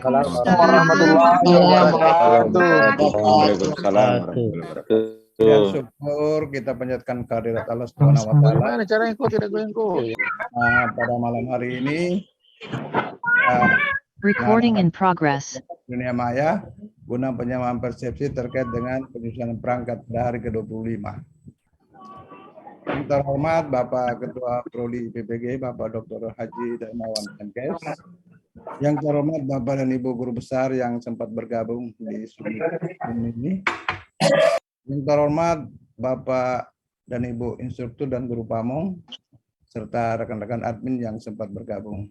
warahmatullahi wabarakatuh. Waalaikumsalam warahmatullahi wabarakatuh. Dengan syukur kita panjatkan kehadirat Allah Subhanahu wa taala. Gimana cara tidak goyang-goyang? Pada malam hari ini Recording in progress. dunia maya guna penyamaan persepsi terkait dengan penyusunan perangkat pada hari ke-25. Yang terhormat Bapak Ketua Prodi PPG, Bapak Dr. Haji Darmawan MKes. Yang terhormat Bapak dan Ibu Guru Besar yang sempat bergabung di sini ini. Yang terhormat Bapak dan Ibu Instruktur dan Guru Pamong, serta rekan-rekan admin yang sempat bergabung.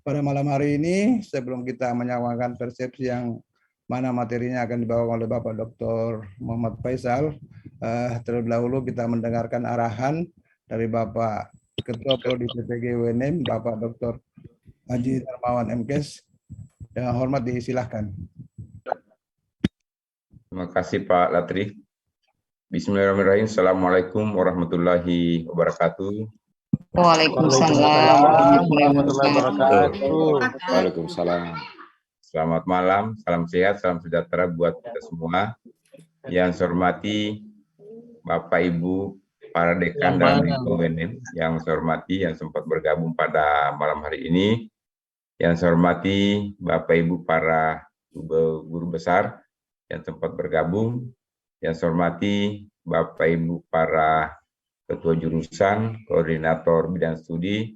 Pada malam hari ini, sebelum kita menyampaikan persepsi yang mana materinya akan dibawa oleh Bapak Dr. Muhammad Faisal, terlebih dahulu kita mendengarkan arahan dari Bapak Ketua Prodi PPG UNM, Bapak Dr. Haji Darmawan MKes. Dengan hormat disilahkan. Terima kasih Pak Latri. Bismillahirrahmanirrahim. Assalamualaikum warahmatullahi wabarakatuh. Waalaikumsalam warahmatullahi wabarakatuh. Waalaikumsalam. Selamat malam, salam sehat, salam sejahtera buat kita semua. Yang saya hormati Bapak Ibu para dekan dan UNM, yang saya hormati yang sempat bergabung pada malam hari ini. Yang saya hormati Bapak Ibu para guru besar yang sempat bergabung. Yang saya hormati Bapak Ibu para Ketua Jurusan, Koordinator Bidang Studi,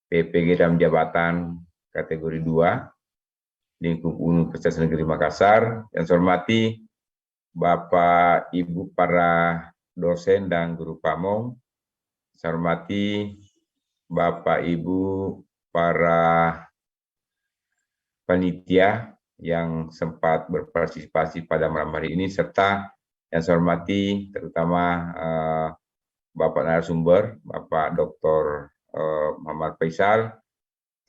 PPG dalam Jabatan Kategori 2, Lingkup Universitas Negeri Makassar. Yang saya hormati Bapak Ibu para dosen dan guru pamong. Saya hormati Bapak Ibu para panitia yang sempat berpartisipasi pada malam hari ini, serta yang saya hormati terutama Bapak narasumber, Bapak Dr. Muhammad Faisal,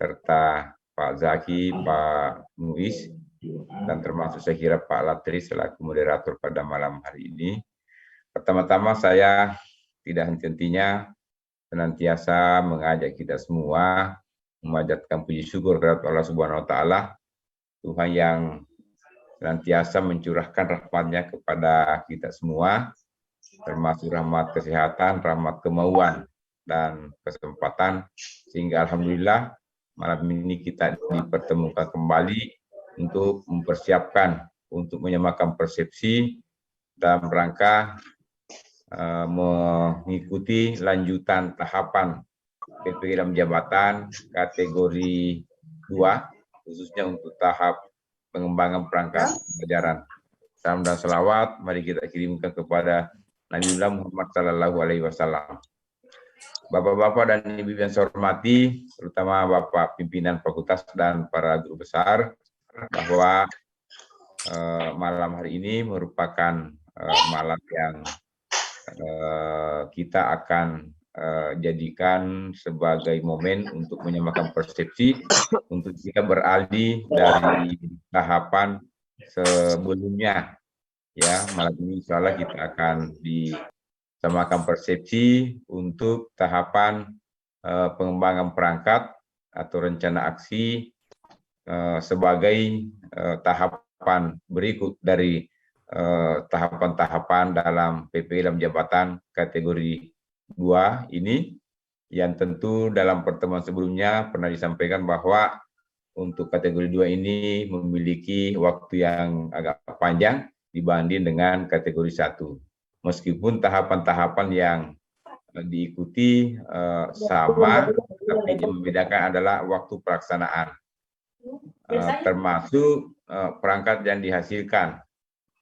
serta Pak Zaki, Pak Muiz, dan termasuk saya kira Pak Latri selaku moderator pada malam hari ini. Pertama-tama saya tidak henti-hentinya senantiasa mengajak kita semua memanjatkan puji syukur kepada Allah Subhanahu wa taala, Tuhan yang senantiasa mencurahkan rahmat-Nya kepada kita semua, termasuk rahmat kesehatan, rahmat kemauan, dan kesempatan, sehingga alhamdulillah malam ini kita dipertemukan kembali untuk mempersiapkan, untuk menyamakan persepsi dalam rangka mengikuti lanjutan tahapan PPG dalam jabatan kategori 2, khususnya untuk tahap pengembangan perangkat pembelajaran. Salam dan selawat mari kita kirimkan kepada Nabiullah Muhammad Sallallahu Alaihi Wasallam. Bapak-bapak dan ibu yang saya hormati, terutama Bapak pimpinan fakultas dan para guru besar, bahwa malam hari ini merupakan malam yang kita akan jadikan sebagai momen untuk menyamakan persepsi, untuk kita beralih dari tahapan sebelumnya. Ya, malam ini insya Allah kita akan disamakan persepsi untuk tahapan pengembangan perangkat atau rencana aksi sebagai tahapan berikut dari tahapan-tahapan dalam PPG dalam jabatan kategori 2 ini, yang tentu dalam pertemuan sebelumnya pernah disampaikan bahwa untuk kategori 2 ini memiliki waktu yang agak panjang dibanding dengan kategori 1. Meskipun tahapan-tahapan yang diikuti sama, tapi yang membedakan adalah waktu pelaksanaan, termasuk perangkat yang dihasilkan.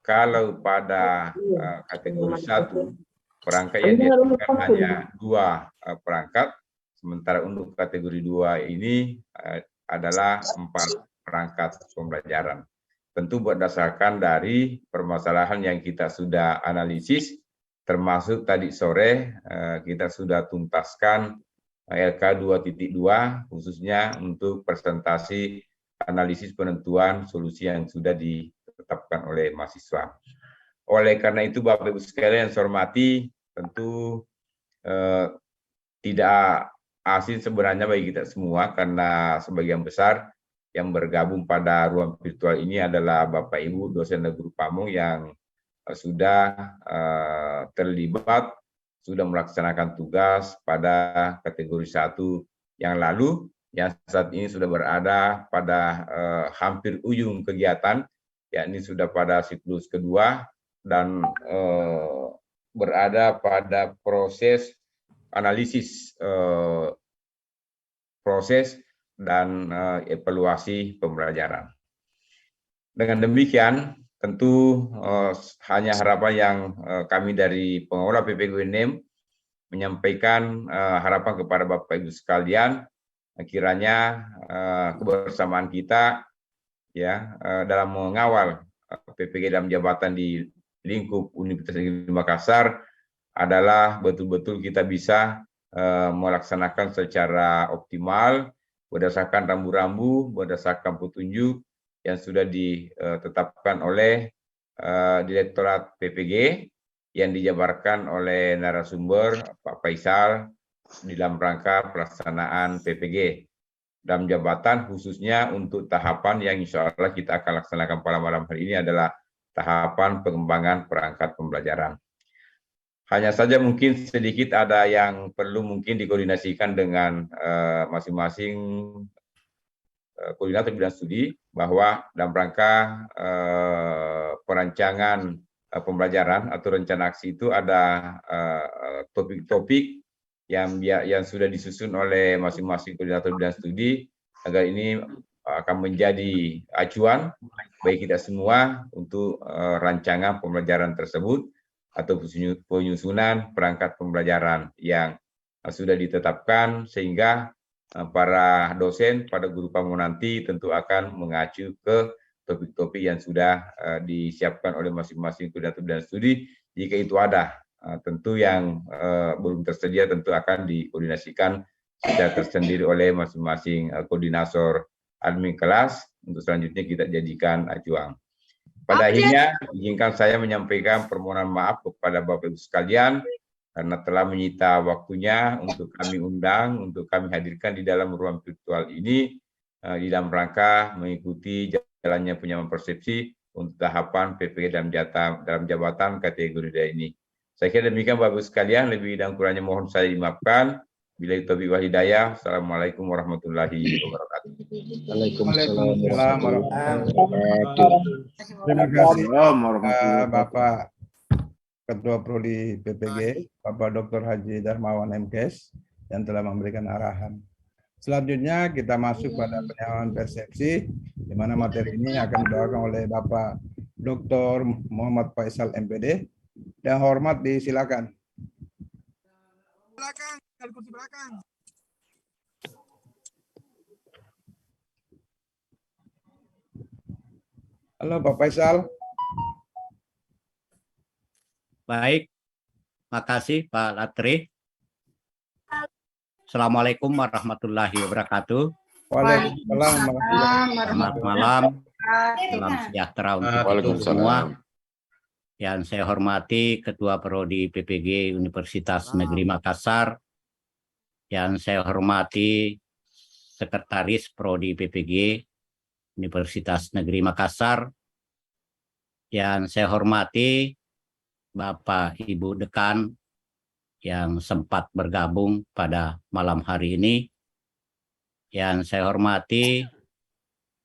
Kalau pada kategori 1, perangkat yang dihasilkan hanya 2 perangkat, sementara untuk kategori 2 ini adalah 4 perangkat pembelajaran. Tentu berdasarkan dari permasalahan yang kita sudah analisis, termasuk tadi sore kita sudah tuntaskan LK 2.2 khususnya untuk presentasi analisis penentuan solusi yang sudah ditetapkan oleh mahasiswa. Oleh karena itu Bapak Ibu sekalian yang saya hormati, tentu tidak asing sebenarnya bagi kita semua, karena sebagian besar yang bergabung pada ruang virtual ini adalah Bapak Ibu dosen dan guru pamong yang sudah terlibat, sudah melaksanakan tugas pada kategori 1 yang lalu, yang saat ini sudah berada pada hampir ujung kegiatan, yakni sudah pada siklus kedua dan berada pada proses analisis proses dan evaluasi pembelajaran. Dengan demikian, tentu hanya harapan yang kami dari pengelola PPG UNM menyampaikan harapan kepada Bapak Ibu sekalian, kiranya kebersamaan kita ya dalam mengawal PPG dalam jabatan di lingkup Universitas Negeri Makassar adalah betul-betul kita bisa melaksanakan secara optimal berdasarkan rambu-rambu, berdasarkan petunjuk yang sudah ditetapkan oleh Direktorat PPG yang dijabarkan oleh narasumber Pak Faisal di dalam rangka pelaksanaan PPG dalam jabatan, khususnya untuk tahapan yang insya Allah kita akan laksanakan pada malam hari ini adalah tahapan pengembangan perangkat pembelajaran. Hanya saja mungkin sedikit ada yang perlu mungkin dikoordinasikan dengan masing-masing koordinator bidang studi, bahwa dalam rangka perancangan pembelajaran atau rencana aksi itu ada topik-topik yang sudah disusun oleh masing-masing koordinator bidang studi agar ini akan menjadi acuan bagi kita semua untuk rancangan pembelajaran tersebut atau penyusunan perangkat pembelajaran yang sudah ditetapkan, sehingga para dosen pada guru pamong nanti tentu akan mengacu ke topik-topik yang sudah disiapkan oleh masing-masing koordinator bidang studi. Jika itu ada, tentu yang belum tersedia tentu akan dikoordinasikan secara tersendiri oleh masing-masing koordinator admin kelas untuk selanjutnya kita jadikan acuan. Pada akhirnya, izinkan saya menyampaikan permohonan maaf kepada Bapak Ibu sekalian karena telah menyita waktunya untuk kami undang, untuk kami hadirkan di dalam ruang virtual ini di dalam rangka mengikuti jalannya penyamaan persepsi untuk tahapan PPG dalam jabatan kategori D ini. Saya kira demikian Bapak Ibu sekalian, lebih dan kurangnya mohon saya dimaafkan. Bila itu wal hidayah. Assalamualaikum warahmatullahi wabarakatuh. Waalaikumsalam warahmatullahi wabarakatuh. Terima kasih Bapak Ketua Prodi PPG, Bapak Dr. Haji Darmawan MKes yang telah memberikan arahan. Selanjutnya kita masuk pada penyamaan persepsi, di mana materi ini akan dibawakan oleh Bapak Dr. Muhammad Faisal MPD. Yang hormat disilakan. Belakang, kursi belakang. Halo Pak Faisal. Baik, makasih Pak Latri. Assalamualaikum warahmatullahi wabarakatuh. Waalaikumsalam. Selamat malam, salam sejahtera untuk kita semua. Yang saya hormati Ketua Prodi PPG Universitas Negeri Makassar, yang saya hormati Sekretaris Prodi PPG Universitas Negeri Makassar, yang saya hormati Bapak Ibu Dekan yang sempat bergabung pada malam hari ini, yang saya hormati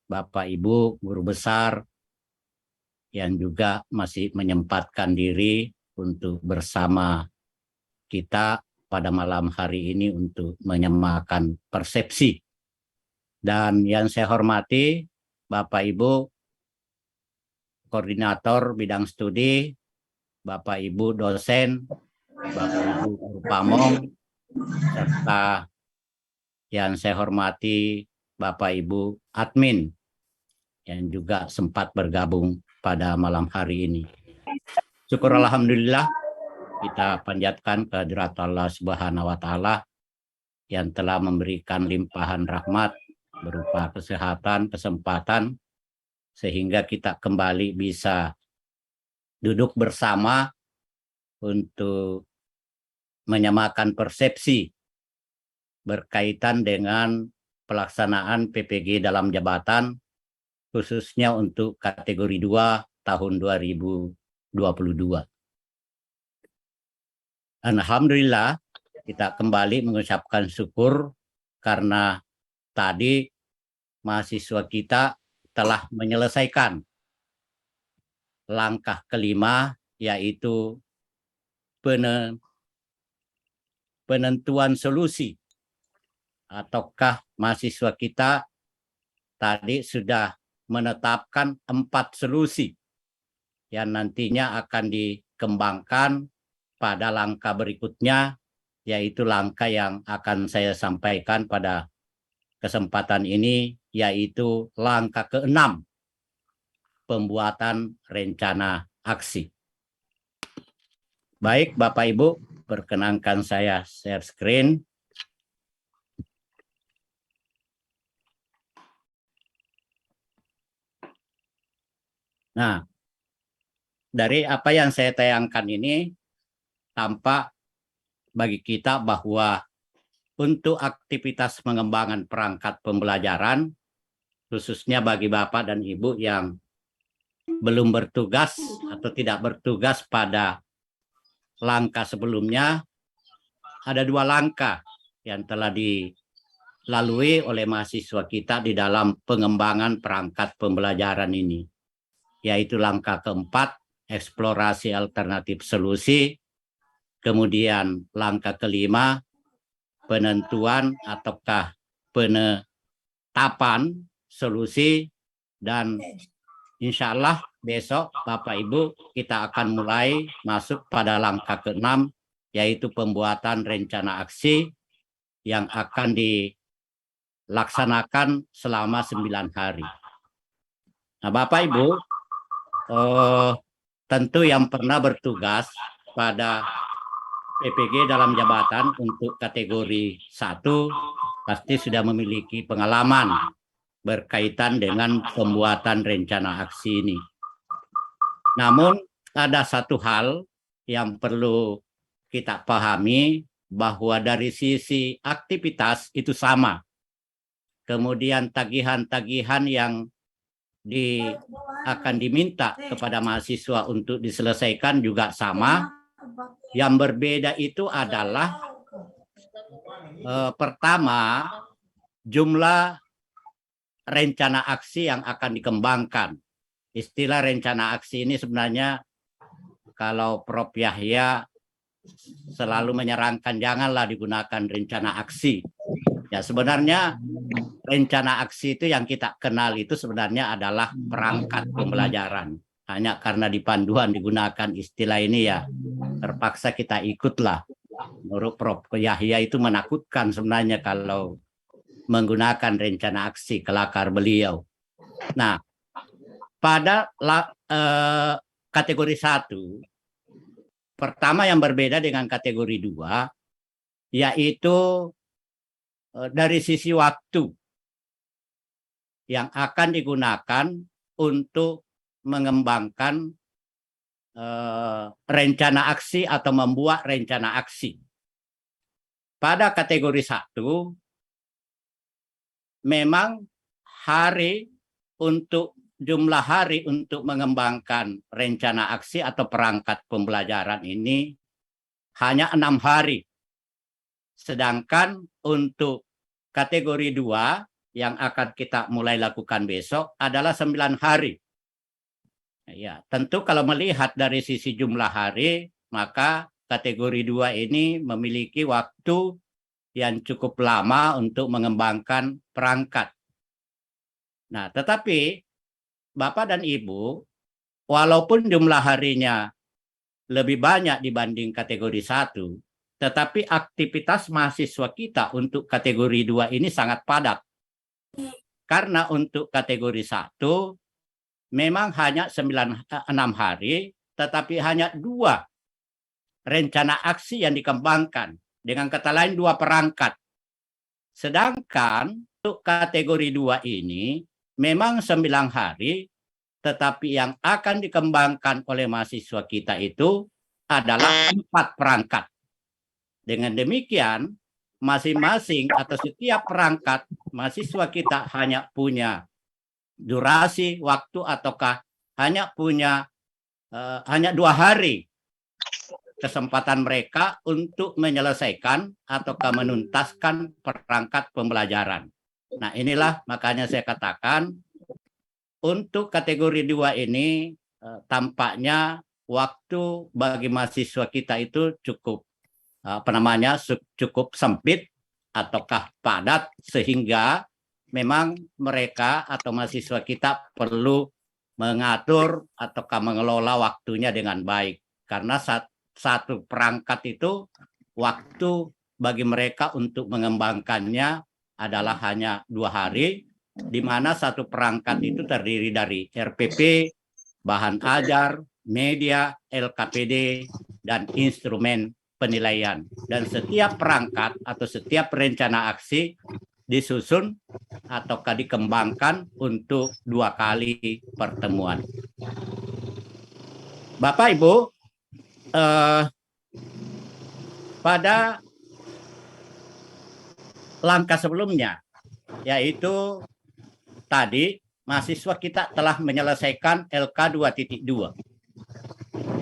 Bapak Ibu Guru Besar yang juga masih menyempatkan diri untuk bersama kita pada malam hari ini untuk menyemakan persepsi. Dan yang saya hormati Bapak Ibu Koordinator Bidang Studi, Bapak Ibu Dosen, Bapak Ibu Guru Pamong, serta yang saya hormati Bapak Ibu Admin yang juga sempat bergabung pada malam hari ini. Syukur alhamdulillah kita panjatkan kehadirat Allah Subhanahu wa taala yang telah memberikan limpahan rahmat berupa kesehatan, kesempatan sehingga kita kembali bisa duduk bersama untuk menyamakan persepsi berkaitan dengan pelaksanaan PPG dalam jabatan, khususnya untuk kategori 2 tahun 2022. Alhamdulillah, kita kembali mengucapkan syukur karena tadi mahasiswa kita telah menyelesaikan langkah kelima, yaitu penentuan solusi. Ataukah mahasiswa kita tadi sudah menetapkan 4 solusi yang nantinya akan dikembangkan pada langkah berikutnya, yaitu langkah yang akan saya sampaikan pada kesempatan ini, yaitu langkah ke-6, pembuatan rencana aksi. Baik, Bapak Ibu, perkenankan saya share screen. Nah, dari apa yang saya tayangkan ini, tampak bagi kita bahwa untuk aktivitas pengembangan perangkat pembelajaran, khususnya bagi Bapak dan Ibu yang belum bertugas atau tidak bertugas pada langkah sebelumnya, ada 2 langkah yang telah dilalui oleh mahasiswa kita di dalam pengembangan perangkat pembelajaran ini, yaitu langkah ke-4, eksplorasi alternatif solusi, kemudian langkah ke-5, penentuan ataukah penetapan solusi, dan insya Allah besok Bapak Ibu kita akan mulai masuk pada langkah ke-6, yaitu pembuatan rencana aksi yang akan dilaksanakan selama 9 hari. Nah, Bapak Ibu, tentu yang pernah bertugas pada PPG dalam jabatan untuk kategori 1 pasti sudah memiliki pengalaman berkaitan dengan pembuatan rencana aksi ini. Namun ada satu hal yang perlu kita pahami, bahwa dari sisi aktivitas itu sama. Kemudian tagihan-tagihan yang akan diminta kepada mahasiswa untuk diselesaikan juga sama. Yang berbeda itu adalah pertama, jumlah rencana aksi yang akan dikembangkan. Istilah rencana aksi ini sebenarnya kalau Prof. Yahya selalu menyarankan janganlah digunakan rencana aksi. Ya, sebenarnya rencana aksi itu yang kita kenal itu sebenarnya adalah perangkat pembelajaran. Hanya karena di panduan digunakan istilah ini, ya terpaksa kita ikutlah. Menurut Prof. Yahya itu menakutkan sebenarnya kalau menggunakan rencana aksi, kelakar beliau. Nah, pada kategori 1, pertama yang berbeda dengan kategori 2, yaitu dari sisi waktu yang akan digunakan untuk mengembangkan rencana aksi atau membuat rencana aksi. Pada kategori 1, memang jumlah hari untuk mengembangkan rencana aksi atau perangkat pembelajaran ini hanya 6 hari. Sedangkan untuk kategori 2 yang akan kita mulai lakukan besok adalah 9 hari. Ya, tentu kalau melihat dari sisi jumlah hari, maka kategori 2 ini memiliki waktu yang cukup lama untuk mengembangkan perangkat. Nah, tetapi Bapak dan Ibu, walaupun jumlah harinya lebih banyak dibanding kategori 1, tetapi aktivitas mahasiswa kita untuk kategori 2 ini sangat padat. Karena untuk kategori 1 memang hanya 6 hari, tetapi hanya 2 rencana aksi yang dikembangkan. Dengan kata lain 2 perangkat. Sedangkan untuk kategori 2 ini memang 9 hari, tetapi yang akan dikembangkan oleh mahasiswa kita itu adalah 4 perangkat. Dengan demikian, masing-masing atau setiap perangkat mahasiswa kita hanya punya durasi waktu ataukah hanya punya hanya 2 hari kesempatan mereka untuk menyelesaikan ataukah menuntaskan perangkat pembelajaran. Nah, inilah makanya saya katakan untuk kategori 2 ini tampaknya waktu bagi mahasiswa kita itu cukup cukup sempit ataukah padat sehingga memang mereka atau mahasiswa kita perlu mengatur ataukah mengelola waktunya dengan baik karena satu perangkat itu waktu bagi mereka untuk mengembangkannya adalah hanya 2 hari, di mana satu perangkat itu terdiri dari RPP, bahan ajar, media, LKPD, dan instrumen penilaian. Dan setiap perangkat atau setiap rencana aksi disusun ataukah dikembangkan untuk 2 kali pertemuan. Bapak Ibu, pada langkah sebelumnya, yaitu tadi mahasiswa kita telah menyelesaikan LK 2.2.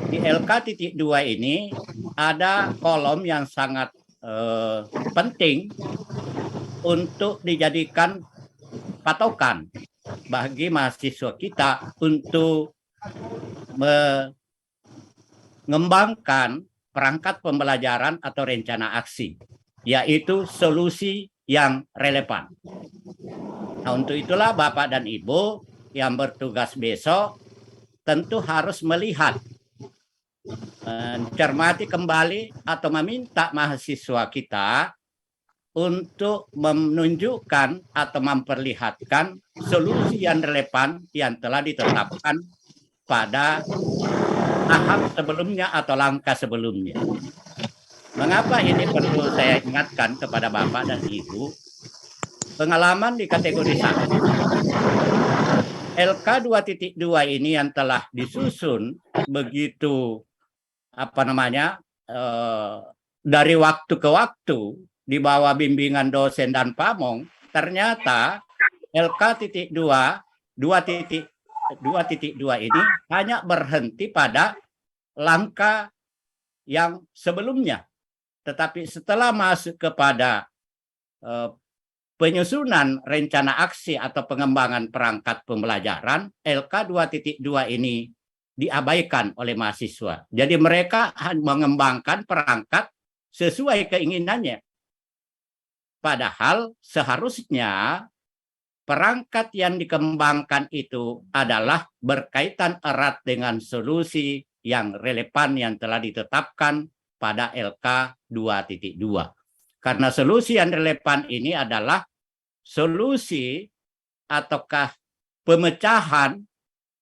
Di LK.2 ini ada kolom yang sangat penting untuk dijadikan patokan bagi mahasiswa kita untuk mengembangkan perangkat pembelajaran atau rencana aksi, yaitu solusi yang relevan. Nah, untuk itulah Bapak dan Ibu yang bertugas besok tentu harus melihat, mencermati kembali atau meminta mahasiswa kita untuk menunjukkan atau memperlihatkan solusi yang relevan yang telah ditetapkan pada tahap sebelumnya atau langkah sebelumnya. Mengapa ini perlu saya ingatkan kepada Bapak dan Ibu? Pengalaman di kategori 1, LK 2.2 ini yang telah disusun begitu dari waktu ke waktu di bawah bimbingan dosen dan pamong, ternyata LK.2 2.2 ini hanya berhenti pada langkah yang sebelumnya. Tetapi setelah masuk kepada penyusunan rencana aksi atau pengembangan perangkat pembelajaran, LK 2.2 ini diabaikan oleh mahasiswa. Jadi mereka mengembangkan perangkat sesuai keinginannya. Padahal seharusnya perangkat yang dikembangkan itu adalah berkaitan erat dengan solusi yang relevan yang telah ditetapkan pada LK 2.2. Karena solusi yang relevan ini adalah solusi ataukah pemecahan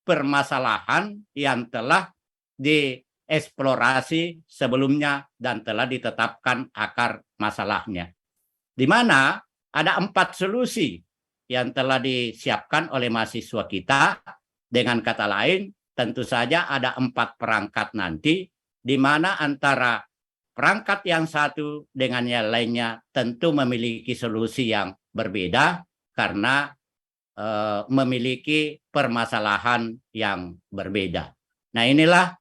permasalahan yang telah dieksplorasi sebelumnya dan telah ditetapkan akar masalahnya. Di mana ada 4 solusi yang telah disiapkan oleh mahasiswa kita. Dengan kata lain, tentu saja ada 4 perangkat nanti, di mana antara perangkat yang satu dengan yang lainnya tentu memiliki solusi yang berbeda karena memiliki permasalahan yang berbeda. Nah, inilah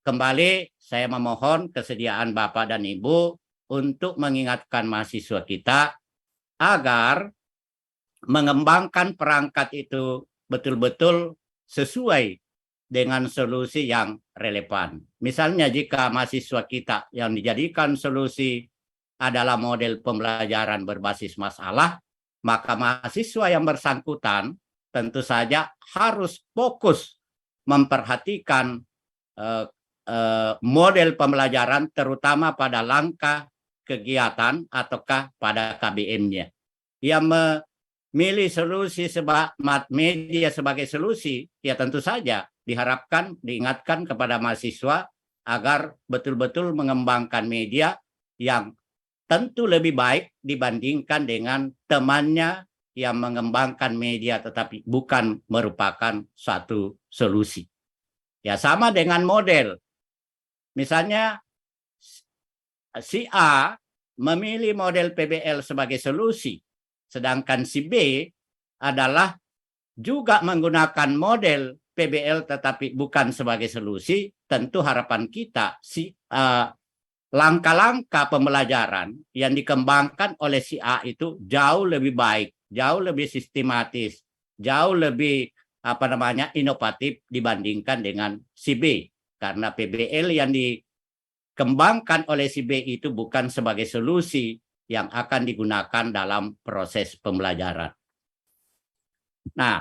kembali saya memohon kesediaan Bapak dan Ibu untuk mengingatkan mahasiswa kita agar mengembangkan perangkat itu betul-betul sesuai dengan solusi yang relevan. Misalnya jika mahasiswa kita yang dijadikan solusi adalah model pembelajaran berbasis masalah, maka mahasiswa yang bersangkutan tentu saja harus fokus memperhatikan model pembelajaran terutama pada langkah kegiatan ataukah pada KBM-nya. Yang memilih solusi media sebagai solusi, ya tentu saja diharapkan, diingatkan kepada mahasiswa agar betul-betul mengembangkan media yang tentu lebih baik dibandingkan dengan temannya yang mengembangkan media tetapi bukan merupakan suatu solusi. Ya sama dengan model. Misalnya si A memilih model PBL sebagai solusi, sedangkan si B adalah juga menggunakan model PBL tetapi bukan sebagai solusi, tentu harapan kita langkah-langkah pembelajaran yang dikembangkan oleh si A itu jauh lebih baik, jauh lebih sistematis, jauh lebih inovatif dibandingkan dengan si B. Karena PBL yang dikembangkan oleh si B itu bukan sebagai solusi yang akan digunakan dalam proses pembelajaran. Nah,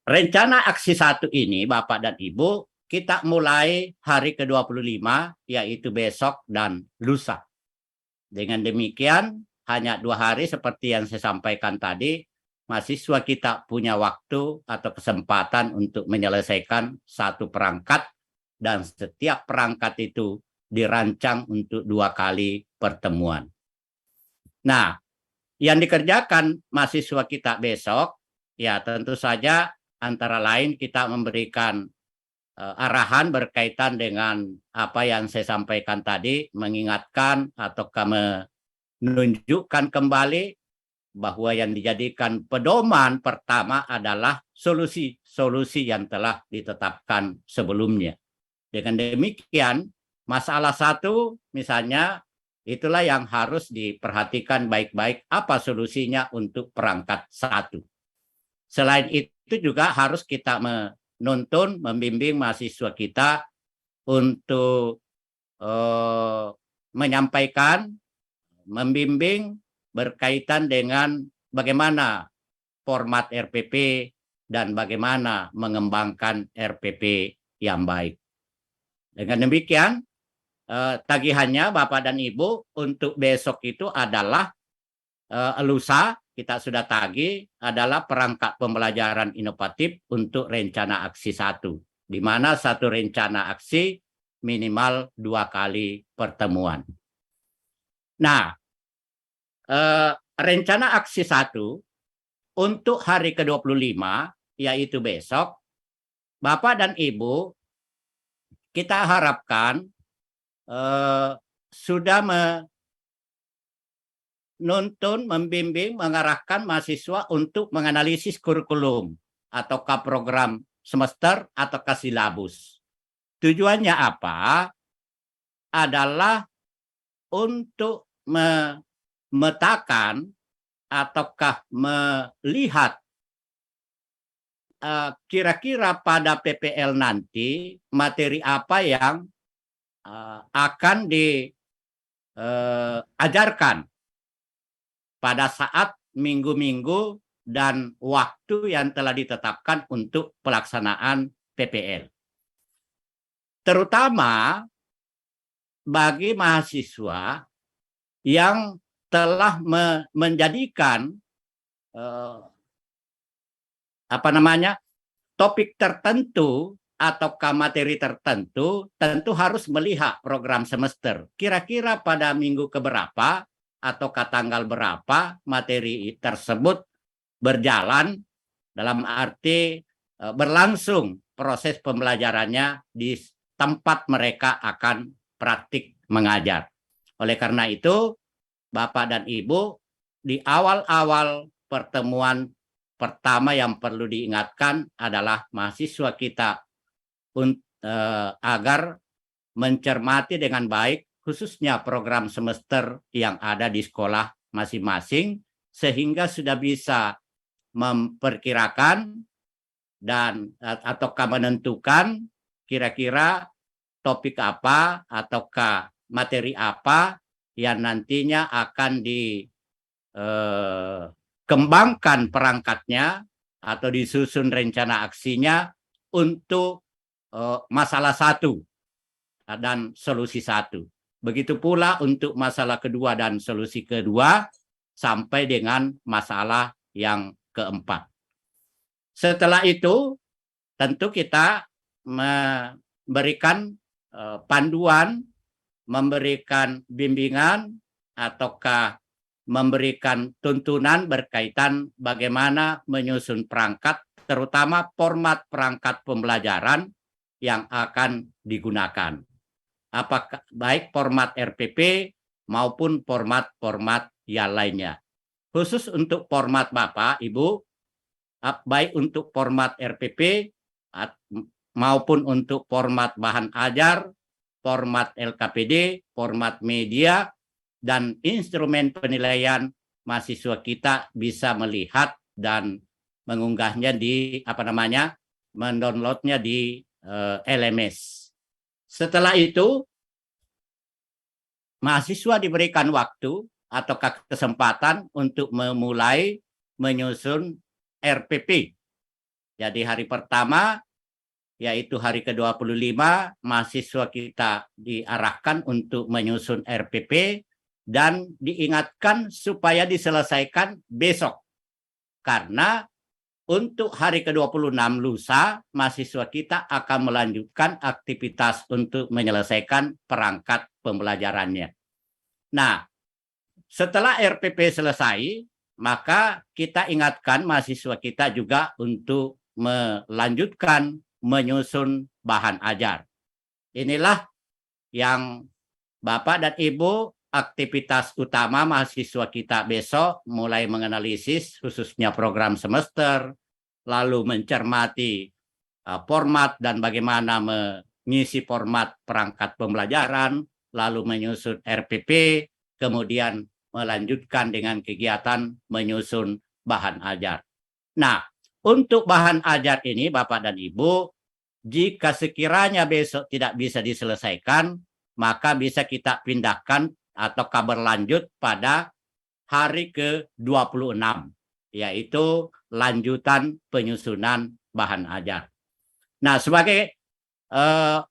rencana aksi 1 ini, Bapak dan Ibu, kita mulai hari ke-25, yaitu besok dan lusa. Dengan demikian, hanya 2 hari seperti yang saya sampaikan tadi, mahasiswa kita punya waktu atau kesempatan untuk menyelesaikan 1 perangkat, dan setiap perangkat itu dirancang untuk 2 kali pertemuan. Nah, yang dikerjakan mahasiswa kita besok, ya tentu saja antara lain kita memberikan arahan berkaitan dengan apa yang saya sampaikan tadi, mengingatkan atau menunjukkan kembali bahwa yang dijadikan pedoman pertama adalah solusi yang telah ditetapkan sebelumnya. Dengan demikian, masalah 1 misalnya, itulah yang harus diperhatikan baik-baik apa solusinya untuk perangkat 1. Selain itu juga harus kita menuntun, membimbing mahasiswa kita untuk menyampaikan, membimbing berkaitan dengan bagaimana format RPP dan bagaimana mengembangkan RPP yang baik. Dengan demikian, tagihannya Bapak dan Ibu untuk besok itu adalah lusa, kita sudah tagih, adalah perangkat pembelajaran inovatif untuk rencana aksi 1, di mana 1 rencana aksi minimal 2 kali pertemuan. Nah, rencana aksi 1 untuk hari ke-25, yaitu besok, Bapak dan Ibu, kita harapkan sudah menuntun, membimbing, mengarahkan mahasiswa untuk menganalisis kurikulum ataukah program semester ataukah silabus. Tujuannya apa? Adalah untuk memetakan ataukah melihat kira-kira pada PPL nanti materi apa yang akan diajarkan pada saat minggu-minggu dan waktu yang telah ditetapkan untuk pelaksanaan PPL. Terutama bagi mahasiswa yang telah menjadikan topik tertentu atau materi tertentu, tentu harus melihat program semester. Kira-kira pada minggu keberapa atau tanggal berapa materi tersebut berjalan, dalam arti berlangsung proses pembelajarannya di tempat mereka akan praktik mengajar. Oleh karena itu, Bapak dan Ibu, di awal-awal pertemuan pertama yang perlu diingatkan adalah mahasiswa kita agar mencermati dengan baik khususnya program semester yang ada di sekolah masing-masing, sehingga sudah bisa memperkirakan dan ataukah menentukan kira-kira topik apa ataukah materi apa yang nantinya akan dikembangkan perangkatnya atau disusun rencana aksinya untuk masalah 1 dan solusi 1. Begitu pula untuk masalah kedua dan solusi kedua sampai dengan masalah yang keempat. Setelah itu tentu kita memberikan panduan, memberikan bimbingan ataukah memberikan tuntunan berkaitan bagaimana menyusun perangkat, terutama format perangkat pembelajaran yang akan digunakan. Apakah baik format RPP maupun format-format yang lainnya. Khusus untuk format Bapak, Ibu, baik untuk format RPP maupun untuk format bahan ajar, format LKPD, format media, dan instrumen penilaian, mahasiswa kita bisa melihat dan mengunggahnya di mendownloadnya di LMS. Setelah itu, mahasiswa diberikan waktu atau kesempatan untuk memulai menyusun RPP. Jadi hari pertama, yaitu hari ke-25, mahasiswa kita diarahkan untuk menyusun RPP dan diingatkan supaya diselesaikan besok. Karena untuk hari ke-26 lusa, mahasiswa kita akan melanjutkan aktivitas untuk menyelesaikan perangkat pembelajarannya. Nah, setelah RPP selesai, maka kita ingatkan mahasiswa kita juga untuk melanjutkan menyusun bahan ajar. Inilah yang Bapak dan Ibu aktivitas utama mahasiswa kita besok, mulai menganalisis khususnya program semester, lalu mencermati format dan bagaimana mengisi format perangkat pembelajaran, lalu menyusun RPP, kemudian melanjutkan dengan kegiatan menyusun bahan ajar. Nah, untuk bahan ajar ini Bapak dan Ibu, jika sekiranya besok tidak bisa diselesaikan, maka bisa kita pindahkan atau kabar lanjut pada hari ke-26, yaitu lanjutan penyusunan bahan ajar. Nah, sebagai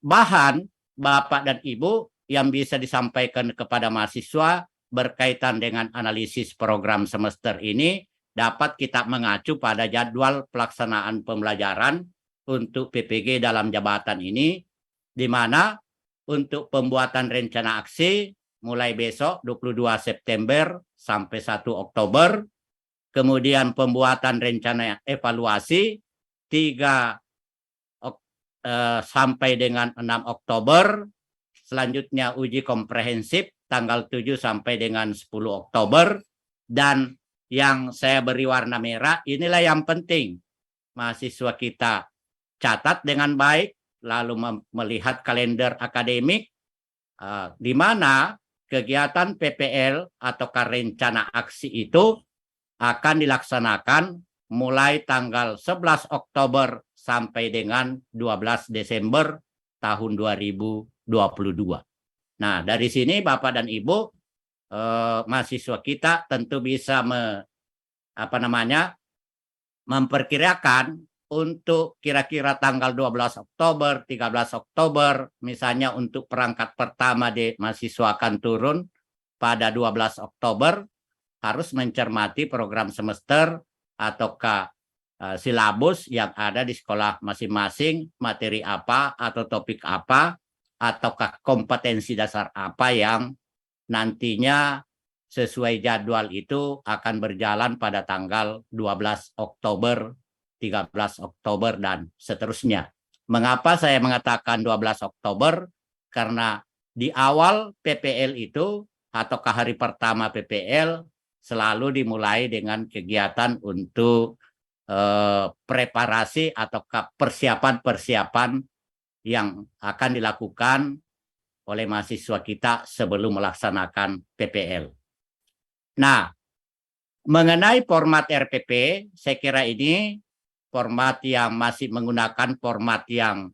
bahan Bapak dan Ibu yang bisa disampaikan kepada mahasiswa berkaitan dengan analisis program semester ini, dapat kita mengacu pada jadwal pelaksanaan pembelajaran untuk PPG dalam jabatan ini, di mana untuk pembuatan rencana aksi mulai besok 22 September sampai 1 Oktober, kemudian pembuatan rencana evaluasi 3 sampai dengan 6 Oktober, selanjutnya uji komprehensif tanggal 7 sampai dengan 10 Oktober, dan yang saya beri warna merah, inilah yang penting. Mahasiswa kita catat dengan baik, lalu melihat kalender akademik, di mana kegiatan PPL atau rencana aksi itu akan dilaksanakan mulai tanggal 11 Oktober sampai dengan 12 Desember tahun 2022. Nah, dari sini Bapak dan Ibu, mahasiswa kita tentu bisa memperkirakan untuk kira-kira tanggal 12 Oktober, 13 Oktober, misalnya untuk perangkat pertama di mahasiswa akan turun pada 12 Oktober, harus mencermati program semester ataukah silabus yang ada di sekolah masing-masing, materi apa atau topik apa, ataukah kompetensi dasar apa yang nantinya sesuai jadwal itu akan berjalan pada tanggal 12 Oktober, 13 Oktober, dan seterusnya. Mengapa saya mengatakan 12 Oktober? Karena di awal PPL itu, ataukah hari pertama PPL, selalu dimulai dengan kegiatan untuk preparasi ataukah persiapan-persiapan yang akan dilakukan oleh mahasiswa kita sebelum melaksanakan PPL. Nah, mengenai format RPP, saya kira ini format yang masih menggunakan format yang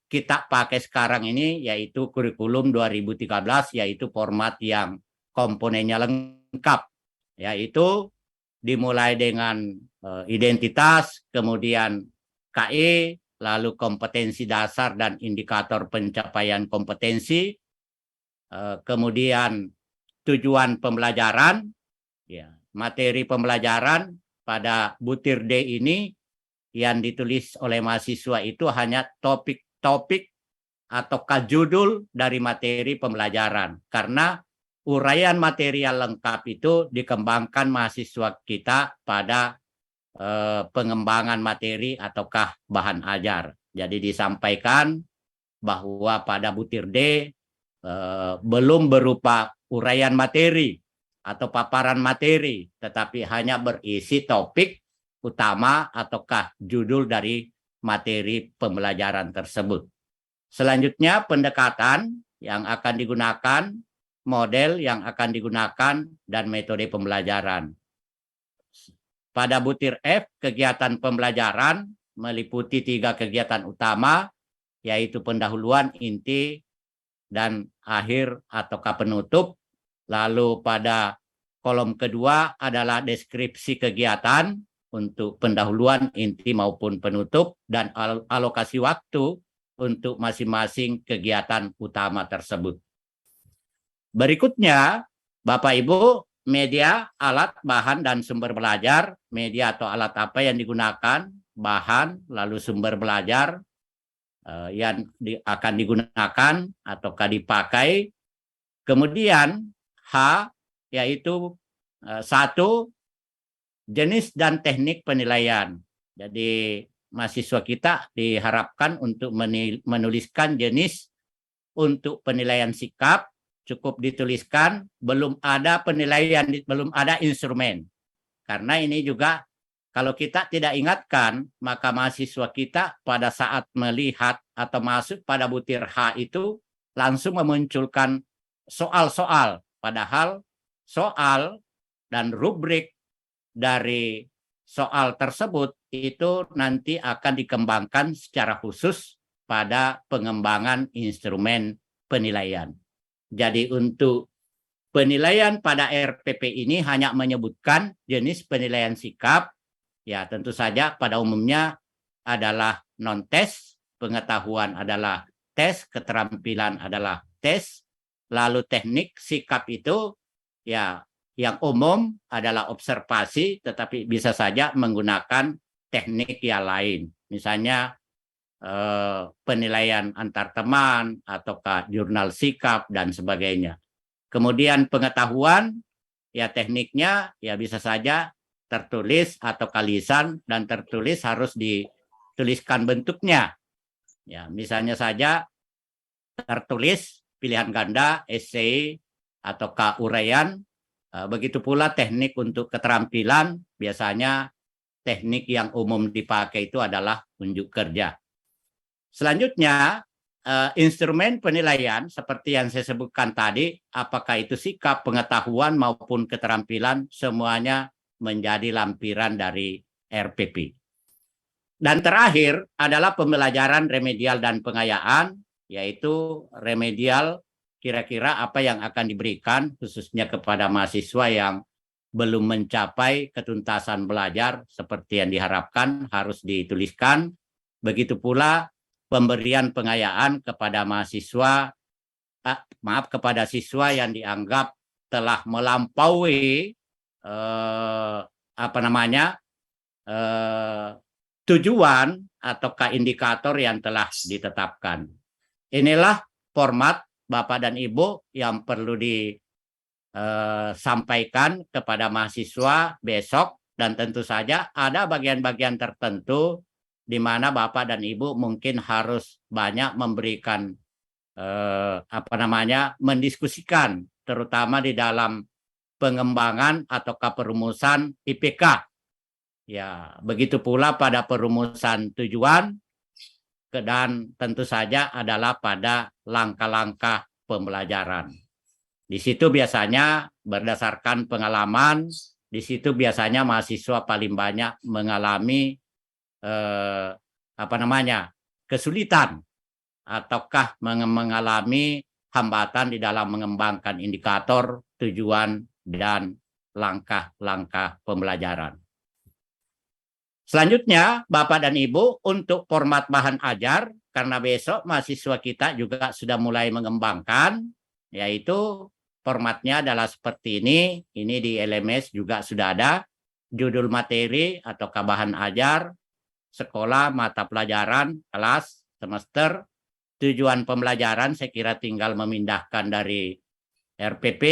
kita pakai sekarang ini, yaitu kurikulum 2013, yaitu format yang komponennya lengkap, yaitu dimulai dengan identitas, kemudian KE, lalu kompetensi dasar dan indikator pencapaian kompetensi, kemudian tujuan pembelajaran, ya, materi pembelajaran pada butir D ini yang ditulis oleh mahasiswa itu hanya topik-topik atau judul dari materi pembelajaran, karena uraian material lengkap itu dikembangkan mahasiswa kita pada pengembangan materi ataukah bahan ajar. Jadi disampaikan bahwa pada butir D belum berupa uraian materi atau paparan materi, tetapi hanya berisi topik utama ataukah judul dari materi pembelajaran tersebut. Selanjutnya pendekatan yang akan digunakan, model yang akan digunakan, dan metode pembelajaran. Pada butir F, kegiatan pembelajaran meliputi 3 kegiatan utama, yaitu pendahuluan, inti, dan akhir ataukah penutup. Lalu pada kolom kedua adalah deskripsi kegiatan untuk pendahuluan, inti maupun penutup, dan alokasi waktu untuk masing-masing kegiatan utama tersebut. Berikutnya, Bapak Ibu, media, alat, bahan, dan sumber belajar. Media atau alat apa yang digunakan, bahan, lalu sumber belajar yang akan digunakan ataukah dipakai. Kemudian H, yaitu 1, jenis dan teknik penilaian. Jadi mahasiswa kita diharapkan untuk menuliskan jenis untuk penilaian sikap. Cukup dituliskan belum ada penilaian, belum ada instrumen. Karena ini juga kalau kita tidak ingatkan, maka mahasiswa kita pada saat melihat atau masuk pada butir H itu langsung memunculkan soal-soal. Padahal soal dan rubrik dari soal tersebut itu nanti akan dikembangkan secara khusus pada pengembangan instrumen penilaian. Jadi untuk penilaian pada RPP ini hanya menyebutkan jenis penilaian sikap, ya tentu saja pada umumnya adalah non-tes, pengetahuan adalah tes, keterampilan adalah tes, lalu teknik sikap itu ya yang umum adalah observasi, tetapi bisa saja menggunakan teknik yang lain, misalnya penilaian antar teman ataukah jurnal sikap dan sebagainya. Kemudian pengetahuan, ya tekniknya ya bisa saja tertulis atau lisan, dan tertulis harus dituliskan bentuknya. Ya, misalnya saja tertulis pilihan ganda, esai ataukah uraian. Begitu pula teknik untuk keterampilan, biasanya teknik yang umum dipakai itu adalah unjuk kerja. Selanjutnya, instrumen penilaian seperti yang saya sebutkan tadi, apakah itu sikap, pengetahuan maupun keterampilan, semuanya menjadi lampiran dari RPP. Dan terakhir adalah pembelajaran remedial dan pengayaan, yaitu remedial kira-kira apa yang akan diberikan khususnya kepada mahasiswa yang belum mencapai ketuntasan belajar seperti yang diharapkan harus dituliskan. Begitu pula pemberian pengayaan kepada mahasiswa, kepada siswa yang dianggap telah melampaui tujuan ataukah indikator yang telah ditetapkan. Inilah format Bapak dan Ibu yang perlu disampaikan kepada mahasiswa besok, dan tentu saja ada bagian-bagian tertentu di mana Bapak dan Ibu mungkin harus banyak memberikan mendiskusikan, terutama di dalam pengembangan ataukah perumusan IPK. Ya, begitu pula pada perumusan tujuan, dan tentu saja adalah pada langkah-langkah pembelajaran. Di situ biasanya berdasarkan pengalaman, di situ biasanya mahasiswa paling banyak mengalami kesulitan ataukah mengalami hambatan di dalam mengembangkan indikator, tujuan, dan langkah-langkah pembelajaran. Selanjutnya, Bapak dan Ibu, untuk format bahan ajar, karena besok mahasiswa kita juga sudah mulai mengembangkan, yaitu formatnya adalah seperti ini di LMS juga sudah ada, judul materi atau bahan ajar, sekolah, mata pelajaran, kelas, semester, tujuan pembelajaran, saya kira tinggal memindahkan dari RPP,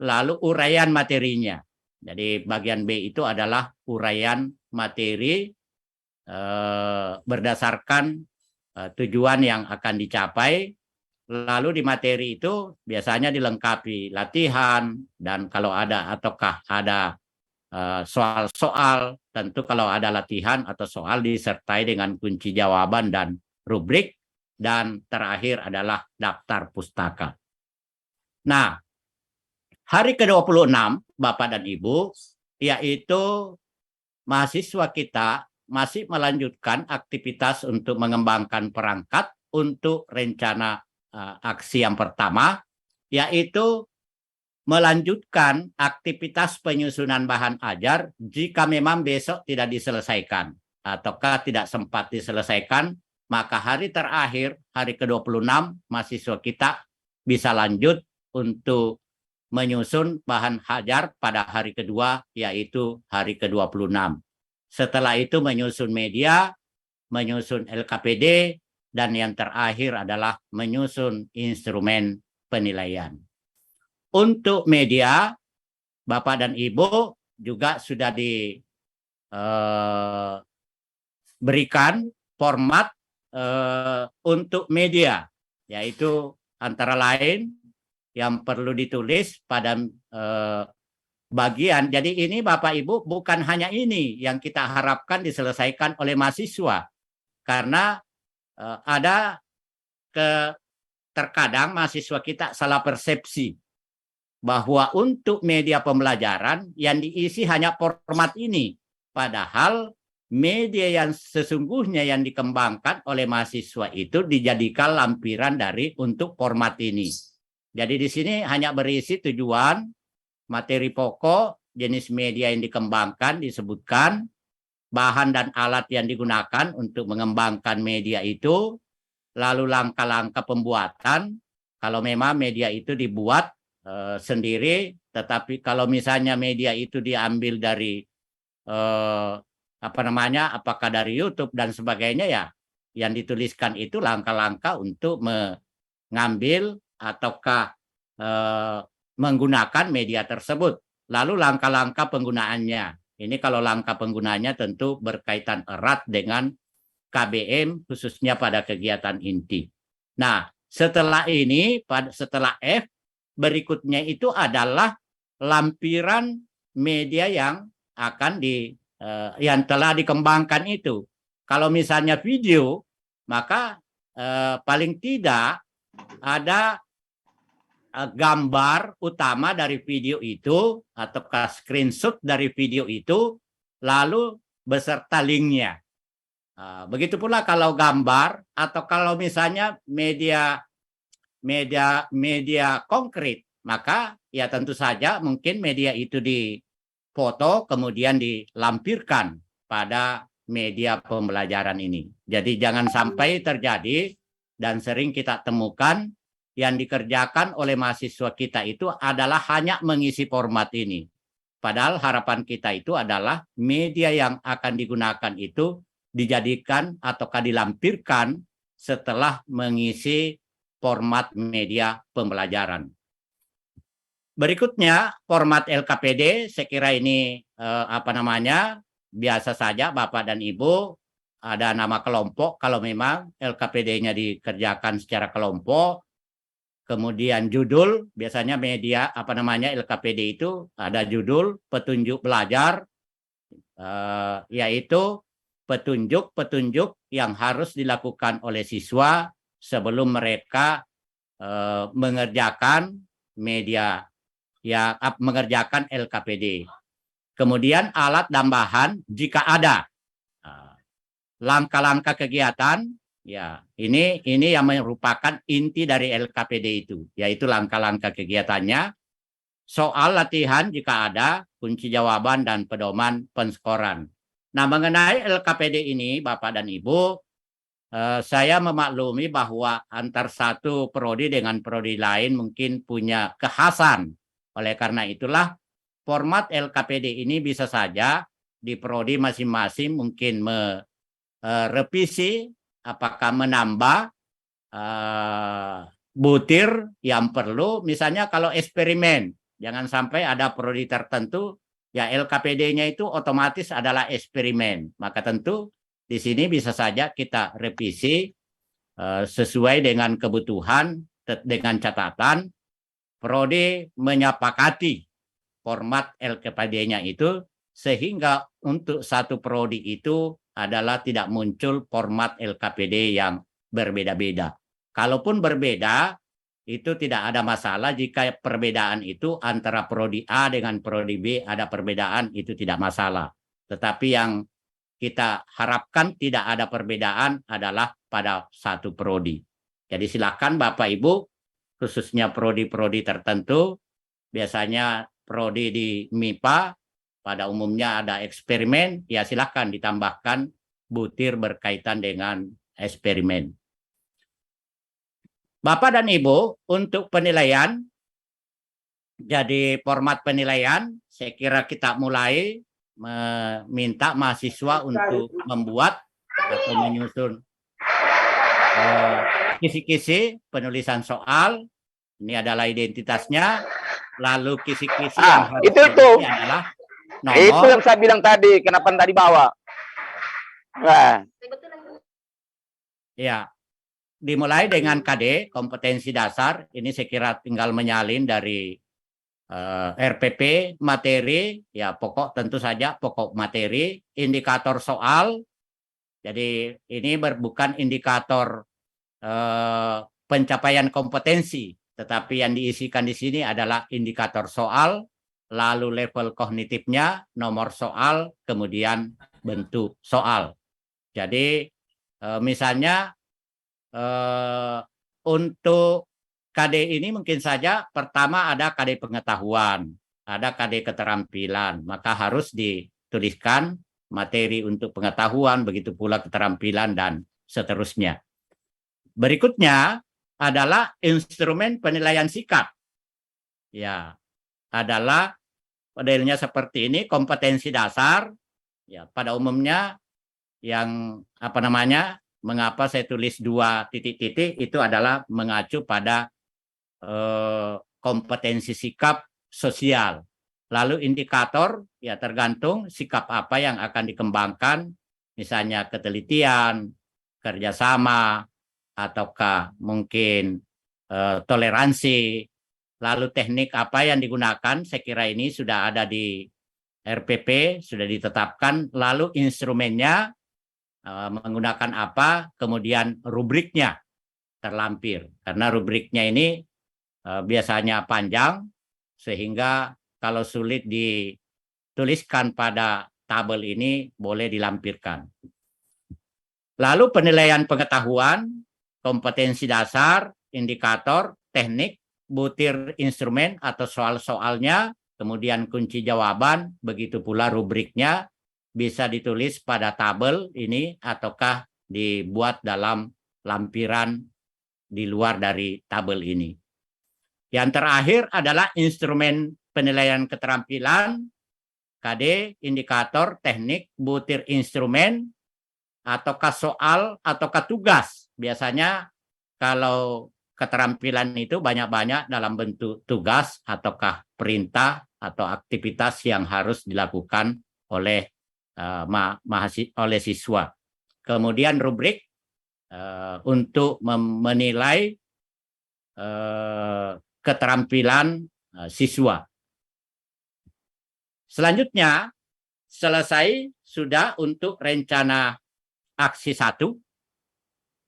lalu uraian materinya. Jadi bagian B itu adalah uraian materi berdasarkan tujuan yang akan dicapai. Lalu di materi itu biasanya dilengkapi latihan dan kalau ada ataukah ada soal-soal, tentu kalau ada latihan atau soal disertai dengan kunci jawaban dan rubrik, dan terakhir adalah daftar pustaka. Nah, hari ke-26 Bapak dan Ibu, yaitu mahasiswa kita masih melanjutkan aktivitas untuk mengembangkan perangkat untuk rencana aksi yang pertama, yaitu melanjutkan aktivitas penyusunan bahan ajar jika memang besok tidak diselesaikan ataukah tidak sempat diselesaikan, maka hari terakhir, hari ke-26, mahasiswa kita bisa lanjut untuk menyusun bahan ajar pada hari kedua, yaitu hari ke-26. Setelah itu menyusun media, menyusun LKPD, dan yang terakhir adalah menyusun instrumen penilaian. Untuk media, Bapak dan Ibu juga sudah diberikan format untuk media, yaitu antara lain yang perlu ditulis pada bagian. Jadi ini Bapak Ibu bukan hanya ini yang kita harapkan diselesaikan oleh mahasiswa, karena ada terkadang mahasiswa kita salah persepsi bahwa untuk media pembelajaran yang diisi hanya format ini, padahal media yang sesungguhnya yang dikembangkan oleh mahasiswa itu dijadikan lampiran dari untuk format ini. Jadi di sini hanya berisi tujuan, materi pokok, jenis media yang dikembangkan disebutkan, bahan dan alat yang digunakan untuk mengembangkan media itu, lalu langkah-langkah pembuatan, kalau memang media itu dibuat sendiri, tetapi kalau misalnya media itu diambil dari apakah dari YouTube dan sebagainya, ya yang dituliskan itu langkah-langkah untuk mengambil ataukah menggunakan media tersebut. Lalu langkah-langkah penggunaannya. Ini kalau langkah penggunaannya tentu berkaitan erat dengan KBM, khususnya pada kegiatan inti. Nah, setelah ini, setelah F, berikutnya itu adalah lampiran media yang akan yang telah dikembangkan itu. Kalau misalnya video, maka paling tidak ada gambar utama dari video itu atau screenshot dari video itu, lalu beserta linknya. Begitu pula kalau gambar atau kalau misalnya media konkret, maka ya tentu saja mungkin media itu difoto kemudian dilampirkan pada media pembelajaran ini. Jadi jangan sampai terjadi, dan sering kita temukan yang dikerjakan oleh mahasiswa kita itu adalah hanya mengisi format ini. Padahal harapan kita itu adalah media yang akan digunakan itu dijadikan ataukah dilampirkan setelah mengisi format media pembelajaran. Berikutnya format LKPD, saya kira ini biasa saja Bapak dan Ibu, ada nama kelompok kalau memang LKPD-nya dikerjakan secara kelompok. Kemudian judul, biasanya media LKPD itu ada judul petunjuk belajar, yaitu petunjuk-petunjuk yang harus dilakukan oleh siswa sebelum mereka mengerjakan media, ya mengerjakan LKPD. Kemudian alat dan bahan jika ada. Langkah-langkah kegiatan, ya ini yang merupakan inti dari LKPD itu, yaitu langkah-langkah kegiatannya. Soal latihan jika ada, kunci jawaban dan pedoman penskoran. Nah, mengenai LKPD ini Bapak dan Ibu, saya memaklumi bahwa antar satu prodi dengan prodi lain mungkin punya kekhasan. Oleh karena itulah format LKPD ini bisa saja di prodi masing-masing mungkin merevisi, apakah menambah butir yang perlu. Misalnya kalau eksperimen, jangan sampai ada prodi tertentu ya LKPD-nya itu otomatis adalah eksperimen. Maka tentu di sini bisa saja kita revisi sesuai dengan kebutuhan dengan catatan prodi menyepakati format LKPD-nya itu, sehingga untuk satu prodi itu adalah tidak muncul format LKPD yang berbeda-beda. Kalaupun berbeda, itu tidak ada masalah jika perbedaan itu antara prodi A dengan prodi B ada perbedaan, itu tidak masalah. Tetapi yang kita harapkan tidak ada perbedaan adalah pada satu prodi. Jadi silakan Bapak Ibu, khususnya prodi-prodi tertentu, biasanya prodi di MIPA, pada umumnya ada eksperimen, ya silakan ditambahkan butir berkaitan dengan eksperimen. Bapak dan Ibu, untuk penilaian, jadi format penilaian, saya kira kita mulai meminta mahasiswa untuk membuat atau menyusun kisi-kisi penulisan soal. Ini adalah identitasnya. Lalu kisi-kisi yang harus itu tuh. adalah Itu nomor. yang saya bilang tadi, kenapa tadi bawa? Nah, Ya, dimulai dengan KD, kompetensi dasar. Ini saya kira tinggal menyalin dari RPP, materi, ya pokok tentu saja pokok materi, indikator soal. Jadi ini bukan indikator pencapaian kompetensi, tetapi yang diisikan di sini adalah indikator soal, lalu level kognitifnya, nomor soal, kemudian bentuk soal. Jadi misalnya untuk KD ini mungkin saja pertama ada KD pengetahuan, ada KD keterampilan, maka harus dituliskan materi untuk pengetahuan, begitu pula keterampilan dan seterusnya. Berikutnya adalah instrumen penilaian sikap. Ya, adalah modelnya seperti ini, kompetensi dasar. Ya, pada umumnya yang mengapa saya tulis 2 titik-titik itu adalah mengacu pada kompetensi sikap sosial. Lalu indikator ya tergantung sikap apa yang akan dikembangkan, misalnya ketelitian, kerjasama, ataukah mungkin toleransi. Lalu teknik apa yang digunakan, saya kira ini sudah ada di RPP, sudah ditetapkan. Lalu instrumennya menggunakan apa, kemudian rubriknya terlampir. Karena rubriknya ini biasanya panjang, sehingga kalau sulit dituliskan pada tabel ini, boleh dilampirkan. Lalu penilaian pengetahuan, kompetensi dasar, indikator, teknik, butir instrumen atau soal-soalnya, kemudian kunci jawaban, begitu pula rubriknya, bisa ditulis pada tabel ini ataukah dibuat dalam lampiran di luar dari tabel ini. Yang terakhir adalah instrumen penilaian keterampilan, KD, indikator, teknik, butir instrumen, ataukah soal, ataukah tugas. Biasanya kalau keterampilan itu banyak-banyak dalam bentuk tugas, ataukah perintah, atau aktivitas yang harus dilakukan oleh oleh siswa. Kemudian rubrik untuk menilai keterampilan siswa. Selanjutnya, selesai sudah untuk rencana aksi 1.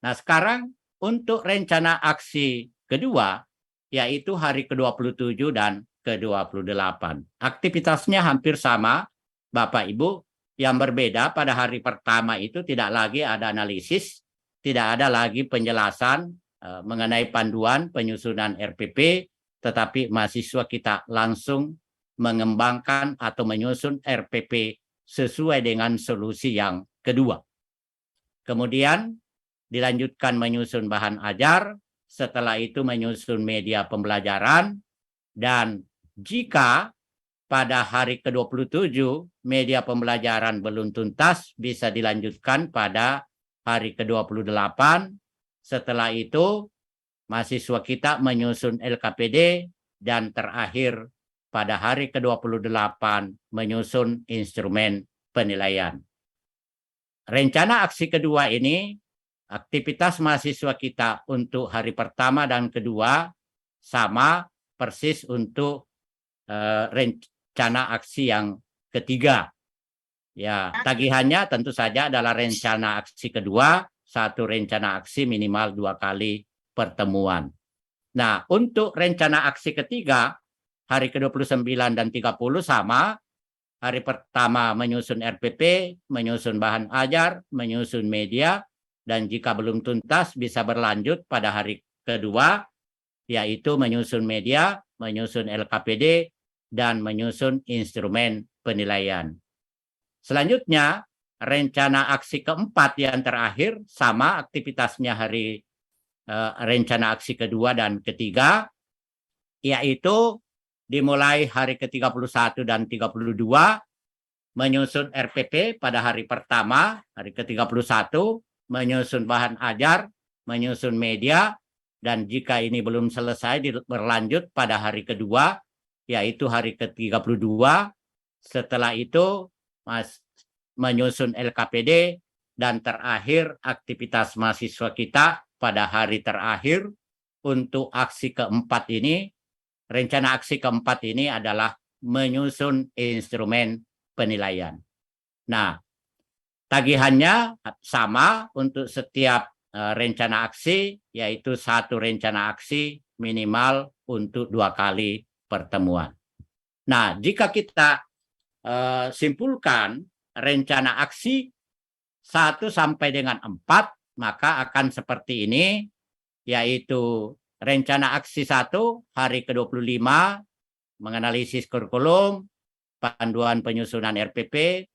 Nah, sekarang untuk rencana aksi kedua, yaitu hari ke-27 dan ke-28. Aktivitasnya hampir sama, Bapak Ibu. Yang berbeda pada hari pertama itu tidak lagi ada analisis, tidak ada lagi penjelasan mengenai panduan penyusunan RPP, tetapi mahasiswa kita langsung mengembangkan atau menyusun RPP sesuai dengan solusi yang kedua. Kemudian dilanjutkan menyusun bahan ajar, setelah itu menyusun media pembelajaran, dan jika pada hari ke-27 media pembelajaran belum tuntas, bisa dilanjutkan pada hari ke-28. Setelah itu mahasiswa kita menyusun LKPD, dan terakhir pada hari ke-28 menyusun instrumen penilaian. Rencana aksi kedua ini aktivitas mahasiswa kita untuk hari pertama dan kedua sama persis untuk rencana aksi yang ketiga. Ya, tagihannya tentu saja adalah rencana aksi kedua, satu rencana aksi minimal 2 kali pertemuan. Nah, untuk rencana aksi ketiga, hari ke-29 dan 30 sama. Hari pertama menyusun RPP, menyusun bahan ajar, menyusun media, dan jika belum tuntas bisa berlanjut pada hari kedua, yaitu menyusun media, menyusun LKPD, dan menyusun instrumen penilaian. Selanjutnya, rencana aksi keempat yang terakhir sama aktivitasnya hari rencana aksi kedua dan ketiga, yaitu dimulai hari ke-31 dan 32, menyusun RPP pada hari pertama, hari ke-31, menyusun bahan ajar, menyusun media, dan jika ini belum selesai berlanjut pada hari kedua, yaitu hari ke-32. Setelah itu menyusun LKPD, dan terakhir aktivitas mahasiswa kita pada hari terakhir untuk aksi keempat ini. Rencana aksi keempat ini adalah menyusun instrumen penilaian. Nah, tagihannya sama untuk setiap rencana aksi, yaitu satu rencana aksi minimal untuk 2 kali pertemuan. Nah, jika kita simpulkan rencana aksi 1 sampai dengan 4, maka akan seperti ini, yaitu rencana aksi 1 hari ke-25 menganalisis kurikulum, panduan penyusunan RPP,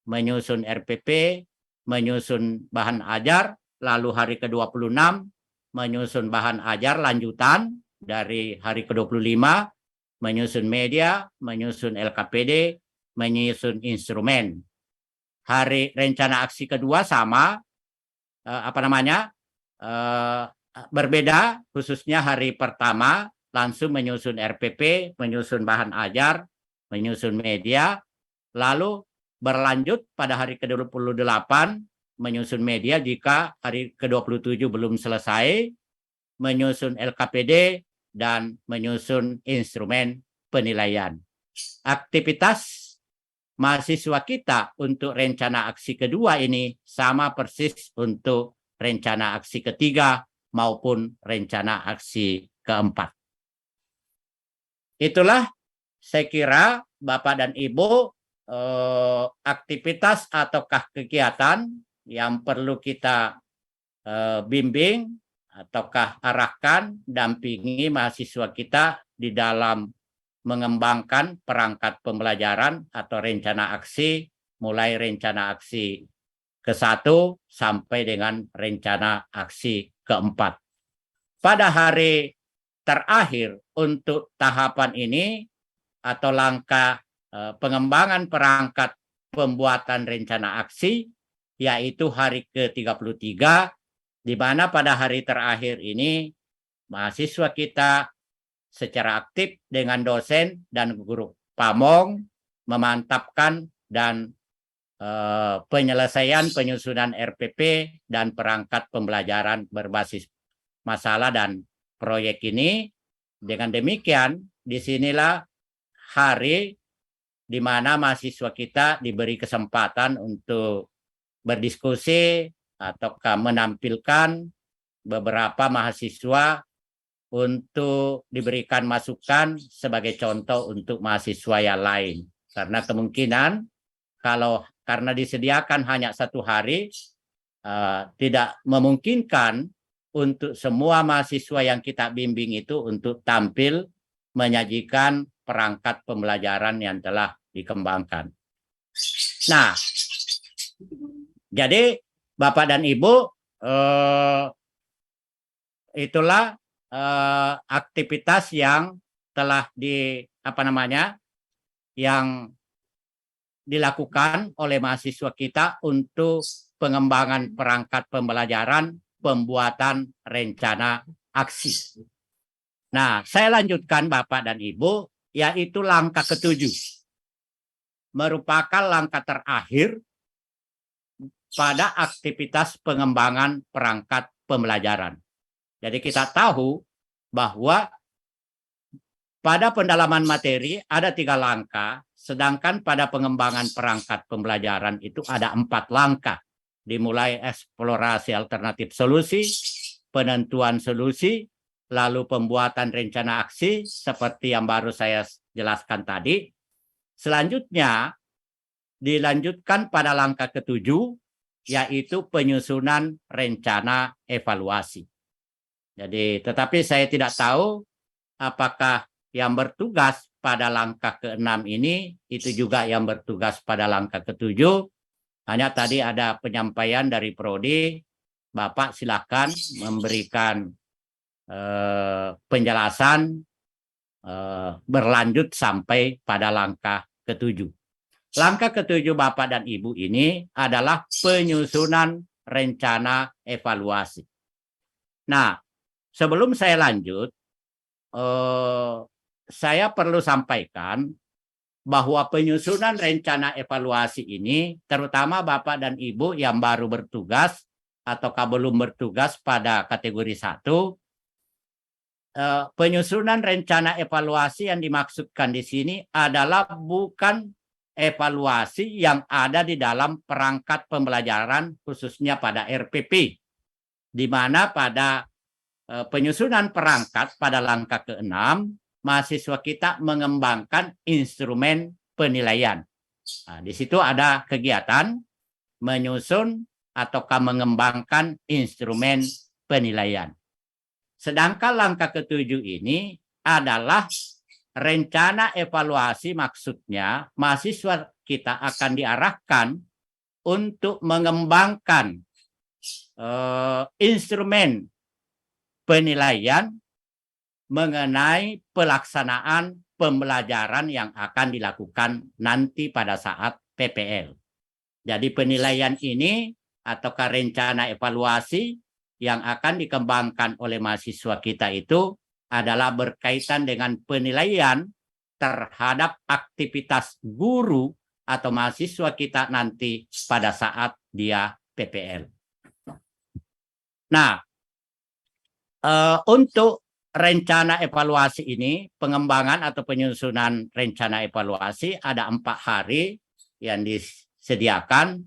menyusun RPP, menyusun bahan ajar, lalu hari ke-26 menyusun bahan ajar lanjutan dari hari ke-25, menyusun media, menyusun LKPD, menyusun instrumen. Hari rencana aksi kedua sama, berbeda, khususnya hari pertama langsung menyusun RPP, menyusun bahan ajar, menyusun media, lalu berlanjut pada hari ke-28 menyusun media jika hari ke-27 belum selesai, menyusun LKPD, dan menyusun instrumen penilaian. Aktivitas mahasiswa kita untuk rencana aksi kedua ini sama persis untuk rencana aksi ketiga maupun rencana aksi keempat. Itulah saya kira Bapak dan Ibu aktivitas ataukah kegiatan yang perlu kita bimbing ataukah arahkan, dampingi mahasiswa kita di dalam mengembangkan perangkat pembelajaran atau rencana aksi, mulai rencana aksi ke-1 sampai dengan rencana aksi ke-4. Pada hari terakhir untuk tahapan ini atau langkah pengembangan perangkat pembuatan rencana aksi, yaitu hari ke-33, di mana pada hari terakhir ini mahasiswa kita secara aktif dengan dosen dan guru pamong memantapkan dan penyelesaian penyusunan RPP dan perangkat pembelajaran berbasis masalah dan proyek ini. Dengan demikian, disinilah hari di mana mahasiswa kita diberi kesempatan untuk berdiskusi ataukah menampilkan beberapa mahasiswa untuk diberikan masukan sebagai contoh untuk mahasiswa yang lain. Karena kemungkinan karena disediakan hanya 1 hari, tidak memungkinkan untuk semua mahasiswa yang kita bimbing itu untuk tampil menyajikan perangkat pembelajaran yang telah dikembangkan. Nah, jadi Bapak dan Ibu, itulah aktivitas yang telah yang dilakukan oleh mahasiswa kita untuk pengembangan perangkat pembelajaran, pembuatan rencana aksi. Nah, saya lanjutkan Bapak dan Ibu, yaitu langkah ke-7. Merupakan langkah terakhir pada aktivitas pengembangan perangkat pembelajaran. Jadi kita tahu bahwa pada pendalaman materi ada 3 langkah, sedangkan pada pengembangan perangkat pembelajaran itu ada 4 langkah. Dimulai eksplorasi alternatif solusi, penentuan solusi, lalu pembuatan rencana aksi seperti yang baru saya jelaskan tadi. Selanjutnya dilanjutkan pada langkah ke-7, yaitu penyusunan rencana evaluasi. Jadi, tetapi saya tidak tahu apakah yang bertugas pada langkah ke-6 ini itu juga yang bertugas pada langkah ke-7. Hanya tadi ada penyampaian dari Prodi, Bapak silakan memberikan penjelasan berlanjut sampai pada langkah ke-7. Langkah ke-7 Bapak dan Ibu ini adalah penyusunan rencana evaluasi. Nah, sebelum saya lanjut, saya perlu sampaikan bahwa penyusunan rencana evaluasi ini, terutama Bapak dan Ibu yang baru bertugas ataukah belum bertugas pada kategori 1, penyusunan rencana evaluasi yang dimaksudkan di sini adalah bukan evaluasi yang ada di dalam perangkat pembelajaran khususnya pada RPP, di mana pada penyusunan perangkat pada langkah ke-6, mahasiswa kita mengembangkan instrumen penilaian. Nah, di situ ada kegiatan menyusun ataukah mengembangkan instrumen penilaian. Sedangkan langkah ke-7 ini adalah rencana evaluasi, maksudnya mahasiswa kita akan diarahkan untuk mengembangkan instrumen penilaian mengenai pelaksanaan pembelajaran yang akan dilakukan nanti pada saat PPL. Jadi penilaian ini ataukah rencana evaluasi yang akan dikembangkan oleh mahasiswa kita itu adalah berkaitan dengan penilaian terhadap aktivitas guru atau mahasiswa kita nanti pada saat dia PPL. Nah, untuk rencana evaluasi ini, pengembangan atau penyusunan rencana evaluasi ada 4 hari yang disediakan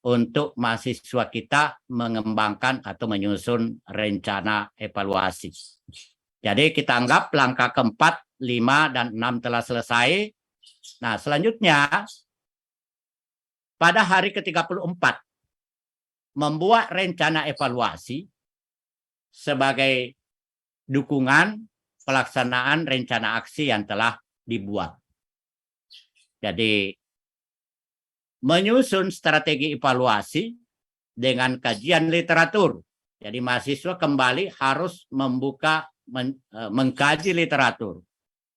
untuk mahasiswa kita mengembangkan atau menyusun rencana evaluasi. Jadi kita anggap langkah ke-4, 5, dan 6 telah selesai. Nah, selanjutnya pada hari ke-34 membuat rencana evaluasi sebagai dukungan pelaksanaan rencana aksi yang telah dibuat. Jadi menyusun strategi evaluasi dengan kajian literatur. Jadi mahasiswa kembali harus membuka, mengkaji literatur.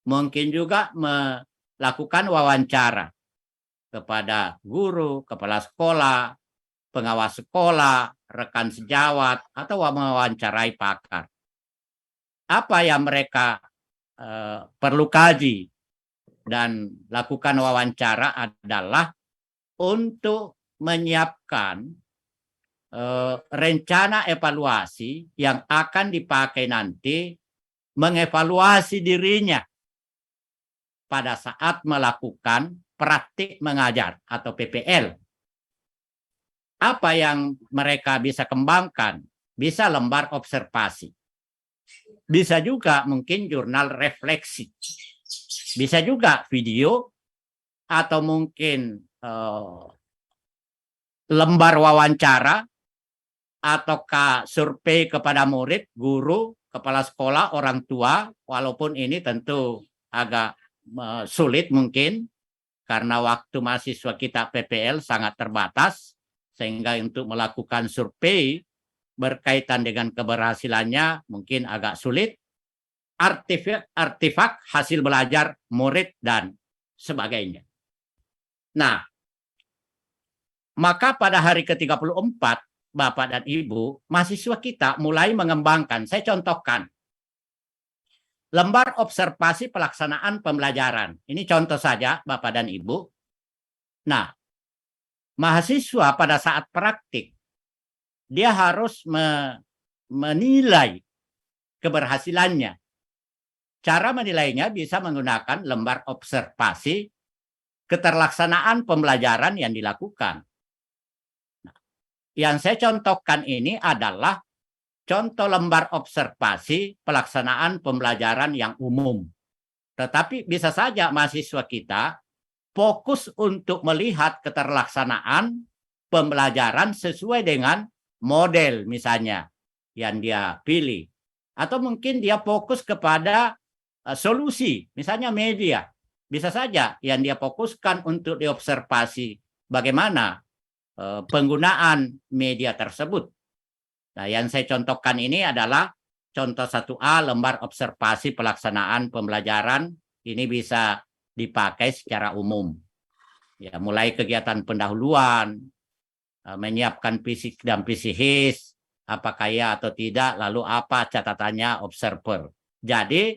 Mungkin juga melakukan wawancara kepada guru, kepala sekolah, pengawas sekolah, rekan sejawat, atau mewawancarai pakar. Apa yang mereka perlu kaji dan lakukan wawancara adalah untuk menyiapkan rencana evaluasi yang akan dipakai nanti mengevaluasi dirinya pada saat melakukan praktik mengajar atau PPL. Apa yang mereka bisa kembangkan? Bisa lembar observasi. Bisa juga mungkin jurnal refleksi. Bisa juga video atau mungkin lembar wawancara ataukah survei kepada murid, guru, kepala sekolah, orang tua, walaupun ini tentu agak sulit mungkin karena waktu mahasiswa kita PPL sangat terbatas, sehingga untuk melakukan survei berkaitan dengan keberhasilannya mungkin agak sulit. Artefak hasil belajar murid dan sebagainya. Nah, maka pada hari ke-34, Bapak dan Ibu, mahasiswa kita mulai mengembangkan, saya contohkan, lembar observasi pelaksanaan pembelajaran. Ini contoh saja, Bapak dan Ibu. Nah, mahasiswa pada saat praktik, dia harus menilai keberhasilannya. Cara menilainya bisa menggunakan lembar observasi keterlaksanaan pembelajaran yang dilakukan. Nah, yang saya contohkan ini adalah contoh lembar observasi pelaksanaan pembelajaran yang umum. Tetapi bisa saja mahasiswa kita fokus untuk melihat keterlaksanaan pembelajaran sesuai dengan model misalnya yang dia pilih. Atau mungkin dia fokus kepada solusi, misalnya media. Bisa saja yang dia fokuskan untuk diobservasi bagaimana penggunaan media tersebut. Nah, yang saya contohkan ini adalah contoh 1A lembar observasi pelaksanaan pembelajaran. Ini bisa dipakai secara umum. Ya, mulai kegiatan pendahuluan, menyiapkan fisik dan psikis, apakah ya atau tidak, lalu apa catatannya observer. Jadi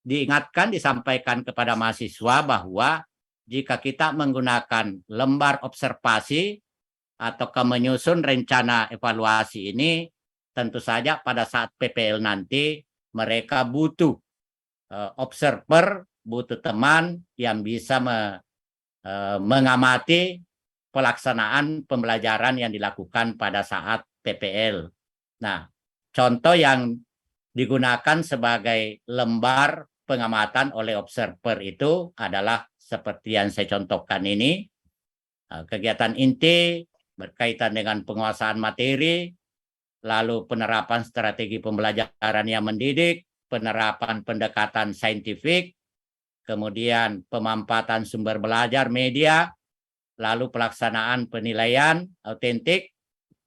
diingatkan, disampaikan kepada mahasiswa bahwa jika kita menggunakan lembar observasi atau menyusun rencana evaluasi ini, tentu saja pada saat PPL nanti mereka butuh observer, butuh teman yang bisa mengamati pelaksanaan pembelajaran yang dilakukan pada saat PPL. Nah, contoh yang digunakan sebagai lembar pengamatan oleh observer itu adalah seperti yang saya contohkan ini. Kegiatan inti berkaitan dengan penguasaan materi, lalu penerapan strategi pembelajaran yang mendidik, penerapan pendekatan saintifik, kemudian pemampatan sumber belajar media, lalu pelaksanaan penilaian autentik,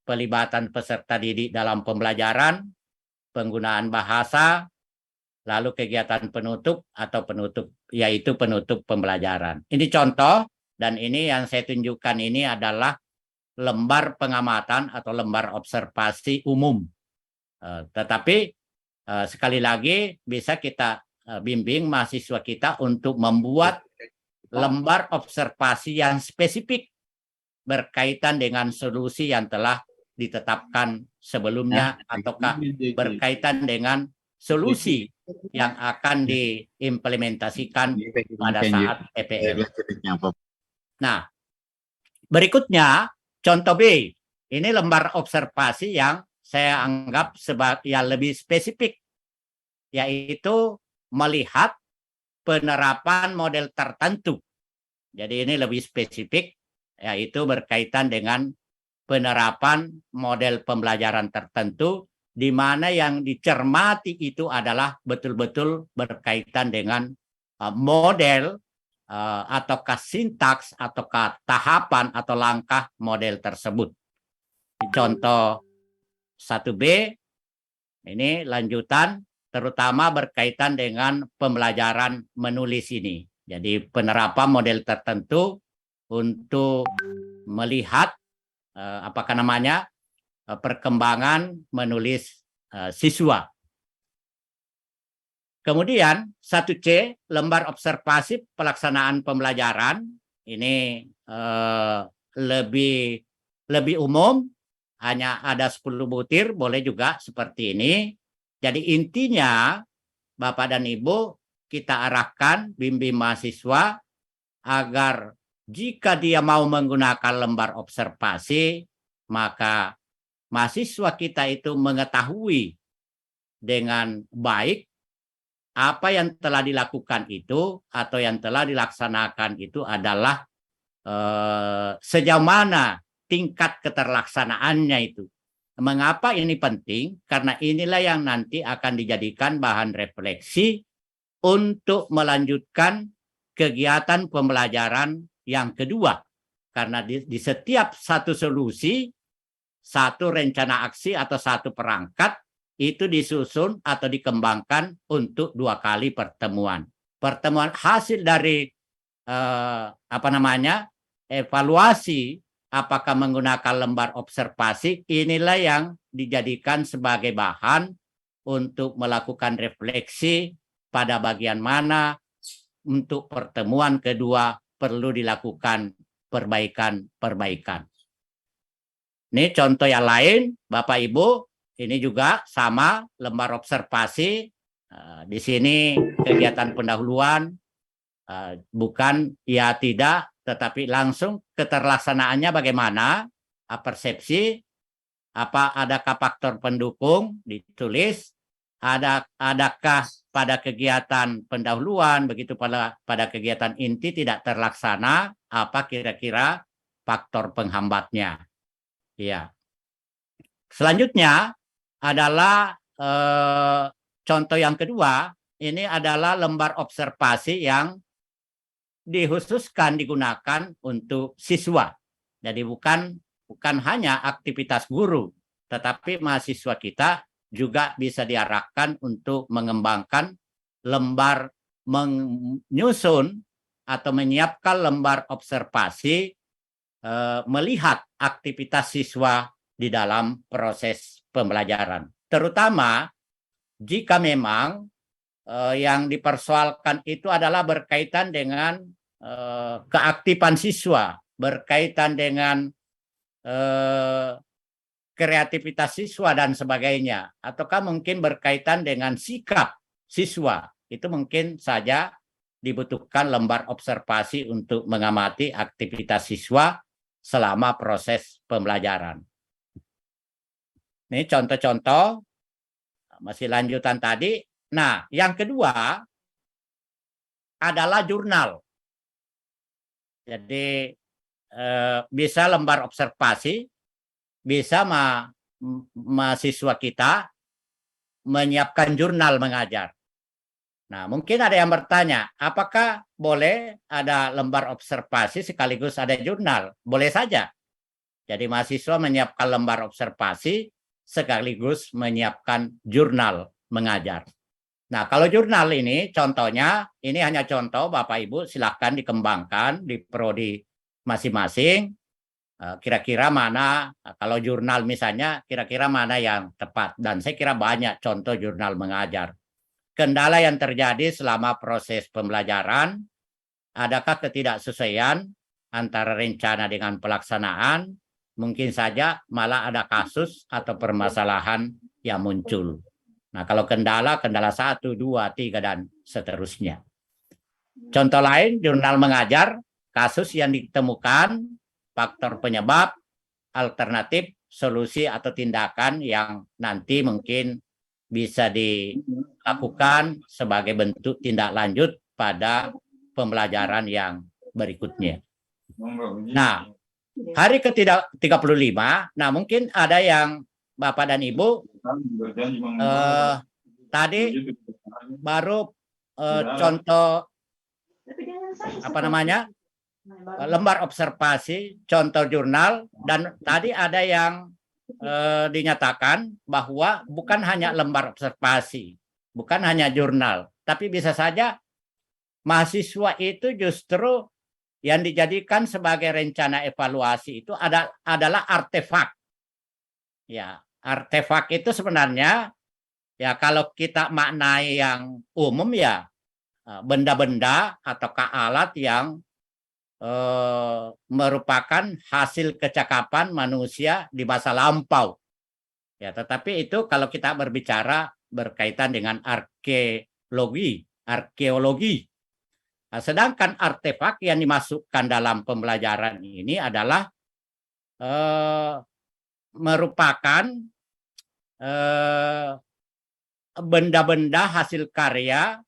pelibatan peserta didik dalam pembelajaran, penggunaan bahasa, lalu kegiatan penutup atau penutup, yaitu penutup pembelajaran. Ini contoh, dan ini yang saya tunjukkan ini adalah lembar pengamatan atau lembar observasi umum. Tetapi sekali lagi bisa kita bimbing mahasiswa kita untuk membuat lembar observasi yang spesifik berkaitan dengan solusi yang telah ditetapkan sebelumnya ataukah berkaitan dengan solusi yang akan diimplementasikan pada saat PPL. Nah, berikutnya contoh B. Ini lembar observasi yang saya anggap sebagai yang lebih spesifik, yaitu melihat penerapan model tertentu. Jadi ini lebih spesifik, yaitu berkaitan dengan penerapan model pembelajaran tertentu, di mana yang dicermati itu adalah betul-betul berkaitan dengan model ataukah sintaks ataukah tahapan atau langkah model tersebut. Contoh 1B ini lanjutan, terutama berkaitan dengan pembelajaran menulis ini. Jadi penerapan model tertentu untuk melihat apakah namanya perkembangan menulis siswa. Kemudian 1C lembar observasi pelaksanaan pembelajaran ini lebih umum, hanya ada 10 butir, boleh juga seperti ini. Jadi intinya Bapak dan Ibu kita arahkan bimbing mahasiswa agar jika dia mau menggunakan lembar observasi, maka mahasiswa kita itu mengetahui dengan baik apa yang telah dilakukan itu atau yang telah dilaksanakan itu adalah sejauh mana tingkat keterlaksanaannya itu. Mengapa ini penting? Karena inilah yang nanti akan dijadikan bahan refleksi untuk melanjutkan kegiatan pembelajaran yang kedua. Karena di setiap satu solusi, satu rencana aksi atau satu perangkat itu disusun atau dikembangkan untuk 2 kali pertemuan. Pertemuan hasil dari evaluasi apakah menggunakan lembar observasi, inilah yang dijadikan sebagai bahan untuk melakukan refleksi pada bagian mana untuk pertemuan kedua perlu dilakukan perbaikan-perbaikan. Ini contoh yang lain, Bapak Ibu, ini juga sama lembar observasi. Di sini kegiatan pendahuluan, bukan ya tidak, tetapi langsung keterlaksanaannya bagaimana, persepsi, adakah faktor pendukung, ditulis, adakah pada kegiatan pendahuluan, begitu pada kegiatan inti tidak terlaksana, apa kira-kira faktor penghambatnya. Ya. Selanjutnya adalah contoh yang kedua, ini adalah lembar observasi yang dikhususkan digunakan untuk siswa. Jadi bukan hanya aktivitas guru, tetapi mahasiswa kita juga bisa diarahkan untuk mengembangkan lembar, menyusun atau menyiapkan lembar observasi melihat aktivitas siswa di dalam proses pembelajaran. Terutama jika memang yang dipersoalkan itu adalah berkaitan dengan keaktifan siswa, berkaitan dengan kreativitas siswa dan sebagainya, ataukah mungkin berkaitan dengan sikap siswa, itu mungkin saja dibutuhkan lembar observasi untuk mengamati aktivitas siswa selama proses pembelajaran. Ini contoh-contoh, masih lanjutan tadi. Nah, yang kedua adalah jurnal. Jadi bisa lembar observasi, bisa mahasiswa kita menyiapkan jurnal mengajar. Nah, mungkin ada yang bertanya, apakah boleh ada lembar observasi sekaligus ada jurnal? Boleh saja. Jadi mahasiswa menyiapkan lembar observasi sekaligus menyiapkan jurnal mengajar. Nah, kalau jurnal ini contohnya, ini hanya contoh, Bapak Ibu silahkan dikembangkan di prodi masing-masing. Kira-kira mana, kalau jurnal misalnya, kira-kira mana yang tepat. Dan saya kira banyak contoh jurnal mengajar. Kendala yang terjadi selama proses pembelajaran, adakah ketidaksesuaian antara rencana dengan pelaksanaan, mungkin saja malah ada kasus atau permasalahan yang muncul. Nah, kalau kendala 1, 2, 3, dan seterusnya. Contoh lain, jurnal mengajar, kasus yang ditemukan, faktor penyebab, alternatif, solusi atau tindakan yang nanti mungkin bisa dilakukan sebagai bentuk tindak lanjut pada pembelajaran yang berikutnya. Nah, hari ke-35, nah mungkin ada yang Bapak dan Ibu tadi baru contoh lembar observasi, contoh jurnal, dan tadi ada yang dinyatakan bahwa bukan hanya lembar observasi, bukan hanya jurnal, tapi bisa saja mahasiswa itu justru yang dijadikan sebagai rencana evaluasi itu adalah artefak. Ya, artefak itu sebenarnya ya kalau kita maknai yang umum ya benda-benda atau alat yang merupakan hasil kecakapan manusia di masa lampau. Ya, tetapi itu kalau kita berbicara berkaitan dengan arkeologi. Nah, sedangkan artefak yang dimasukkan dalam pembelajaran ini adalah merupakan benda-benda hasil karya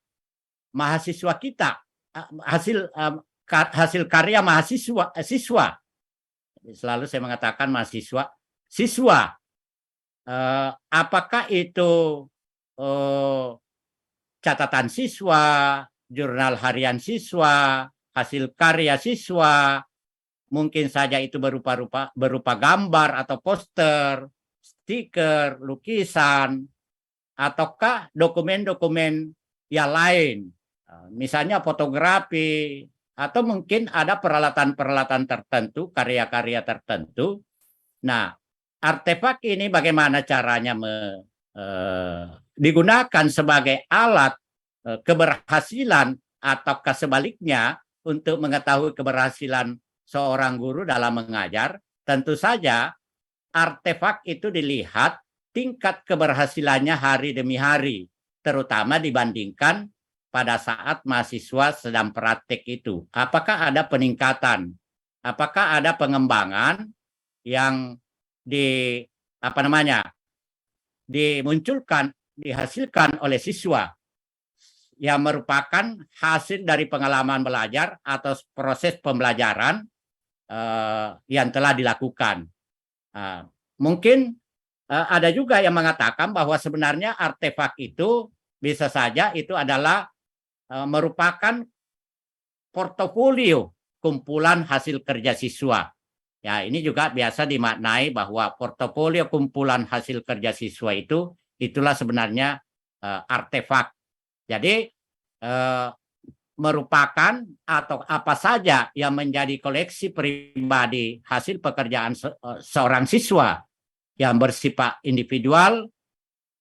mahasiswa kita, hasil karya siswa. Selalu saya mengatakan mahasiswa, siswa. Apakah itu catatan siswa, jurnal harian siswa, hasil karya siswa, mungkin saja itu berupa gambar atau poster, stiker, lukisan, ataukah dokumen-dokumen yang lain, misalnya fotografi, atau mungkin ada peralatan-peralatan tertentu, karya-karya tertentu. Nah, artefak ini bagaimana caranya digunakan sebagai alat keberhasilan ataukah sebaliknya untuk mengetahui keberhasilan seorang guru dalam mengajar? Tentu saja artefak itu dilihat tingkat keberhasilannya hari demi hari, terutama dibandingkan pada saat mahasiswa sedang praktek itu. Apakah ada peningkatan? Apakah ada pengembangan yang dimunculkan, dihasilkan oleh siswa yang merupakan hasil dari pengalaman belajar atau proses pembelajaran yang telah dilakukan. Mungkin ada juga yang mengatakan bahwa sebenarnya artefak itu bisa saja itu adalah merupakan portofolio kumpulan hasil kerja siswa. Ya, ini juga biasa dimaknai bahwa portofolio kumpulan hasil kerja siswa itu itulah sebenarnya artefak. Jadi merupakan atau apa saja yang menjadi koleksi pribadi hasil pekerjaan seorang siswa yang bersifat individual,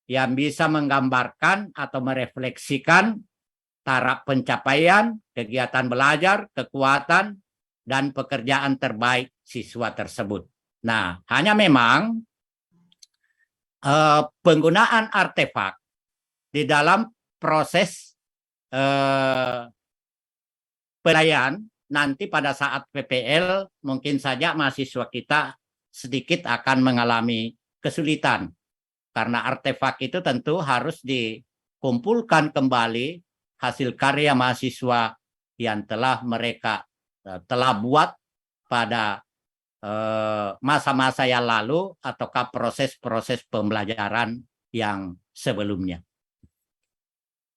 yang bisa menggambarkan atau merefleksikan taraf pencapaian, kegiatan belajar, kekuatan, dan pekerjaan terbaik siswa tersebut. Nah, hanya memang penggunaan artefak di dalam proses penilaian nanti pada saat PPL mungkin saja mahasiswa kita sedikit akan mengalami kesulitan karena artefak itu tentu harus dikumpulkan kembali hasil karya mahasiswa yang telah mereka telah buat pada masa-masa yang lalu ataukah proses-proses pembelajaran yang sebelumnya.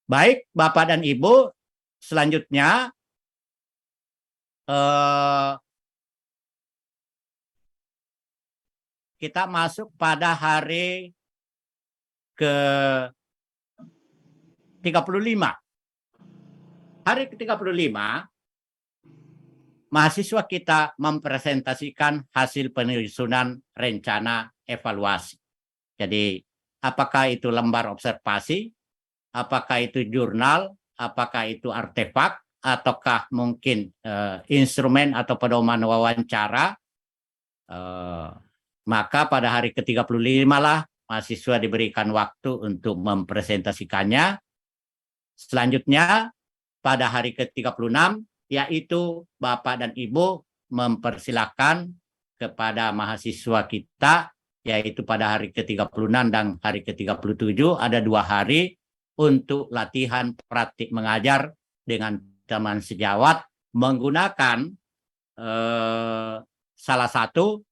Baik, Bapak dan Ibu, selanjutnya kita masuk pada hari ke-35. Hari ke-35, mahasiswa kita mempresentasikan hasil penyusunan rencana evaluasi. Jadi, apakah itu lembar observasi, apakah itu jurnal, apakah itu artefak, ataukah mungkin instrumen atau pedoman wawancara, maka pada hari ke-35 lah mahasiswa diberikan waktu untuk mempresentasikannya. Selanjutnya, pada hari ke-36, yaitu Bapak dan Ibu mempersilahkan kepada mahasiswa kita, yaitu pada hari ke-36 dan hari ke-37, ada 2 hari untuk latihan praktik mengajar dengan teman sejawat menggunakan salah satu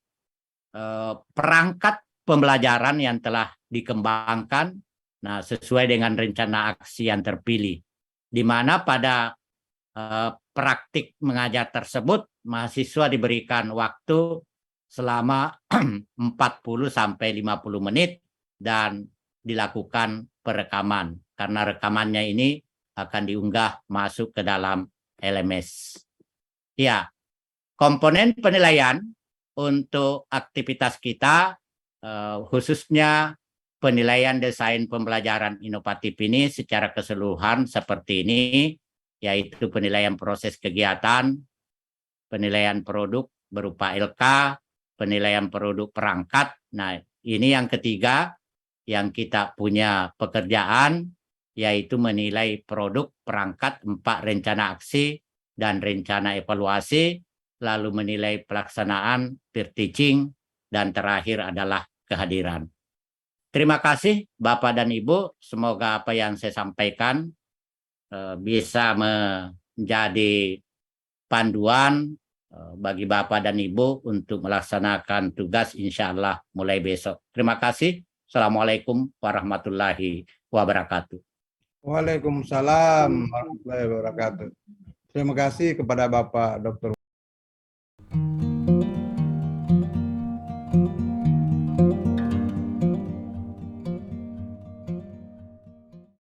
perangkat pembelajaran yang telah dikembangkan sesuai dengan rencana aksi yang terpilih, di mana pada praktik mengajar tersebut mahasiswa diberikan waktu selama 40 sampai 50 menit dan dilakukan perekaman karena rekamannya ini akan diunggah masuk ke dalam LMS. Ya, komponen penilaian untuk aktivitas kita khususnya penilaian desain pembelajaran inovatif ini secara keseluruhan seperti ini, yaitu penilaian proses kegiatan, penilaian produk berupa LK, penilaian produk perangkat. Nah, ini yang ketiga yang kita punya pekerjaan, yaitu menilai produk perangkat 4 rencana aksi dan rencana evaluasi, lalu menilai pelaksanaan peer teaching, dan terakhir adalah kehadiran. Terima kasih Bapak dan Ibu, semoga apa yang saya sampaikan bisa menjadi panduan bagi Bapak dan Ibu untuk melaksanakan tugas insya Allah mulai besok. Terima kasih. Assalamualaikum warahmatullahi wabarakatuh. Waalaikumsalam warahmatullahi wabarakatuh. Terima kasih kepada Bapak Dr.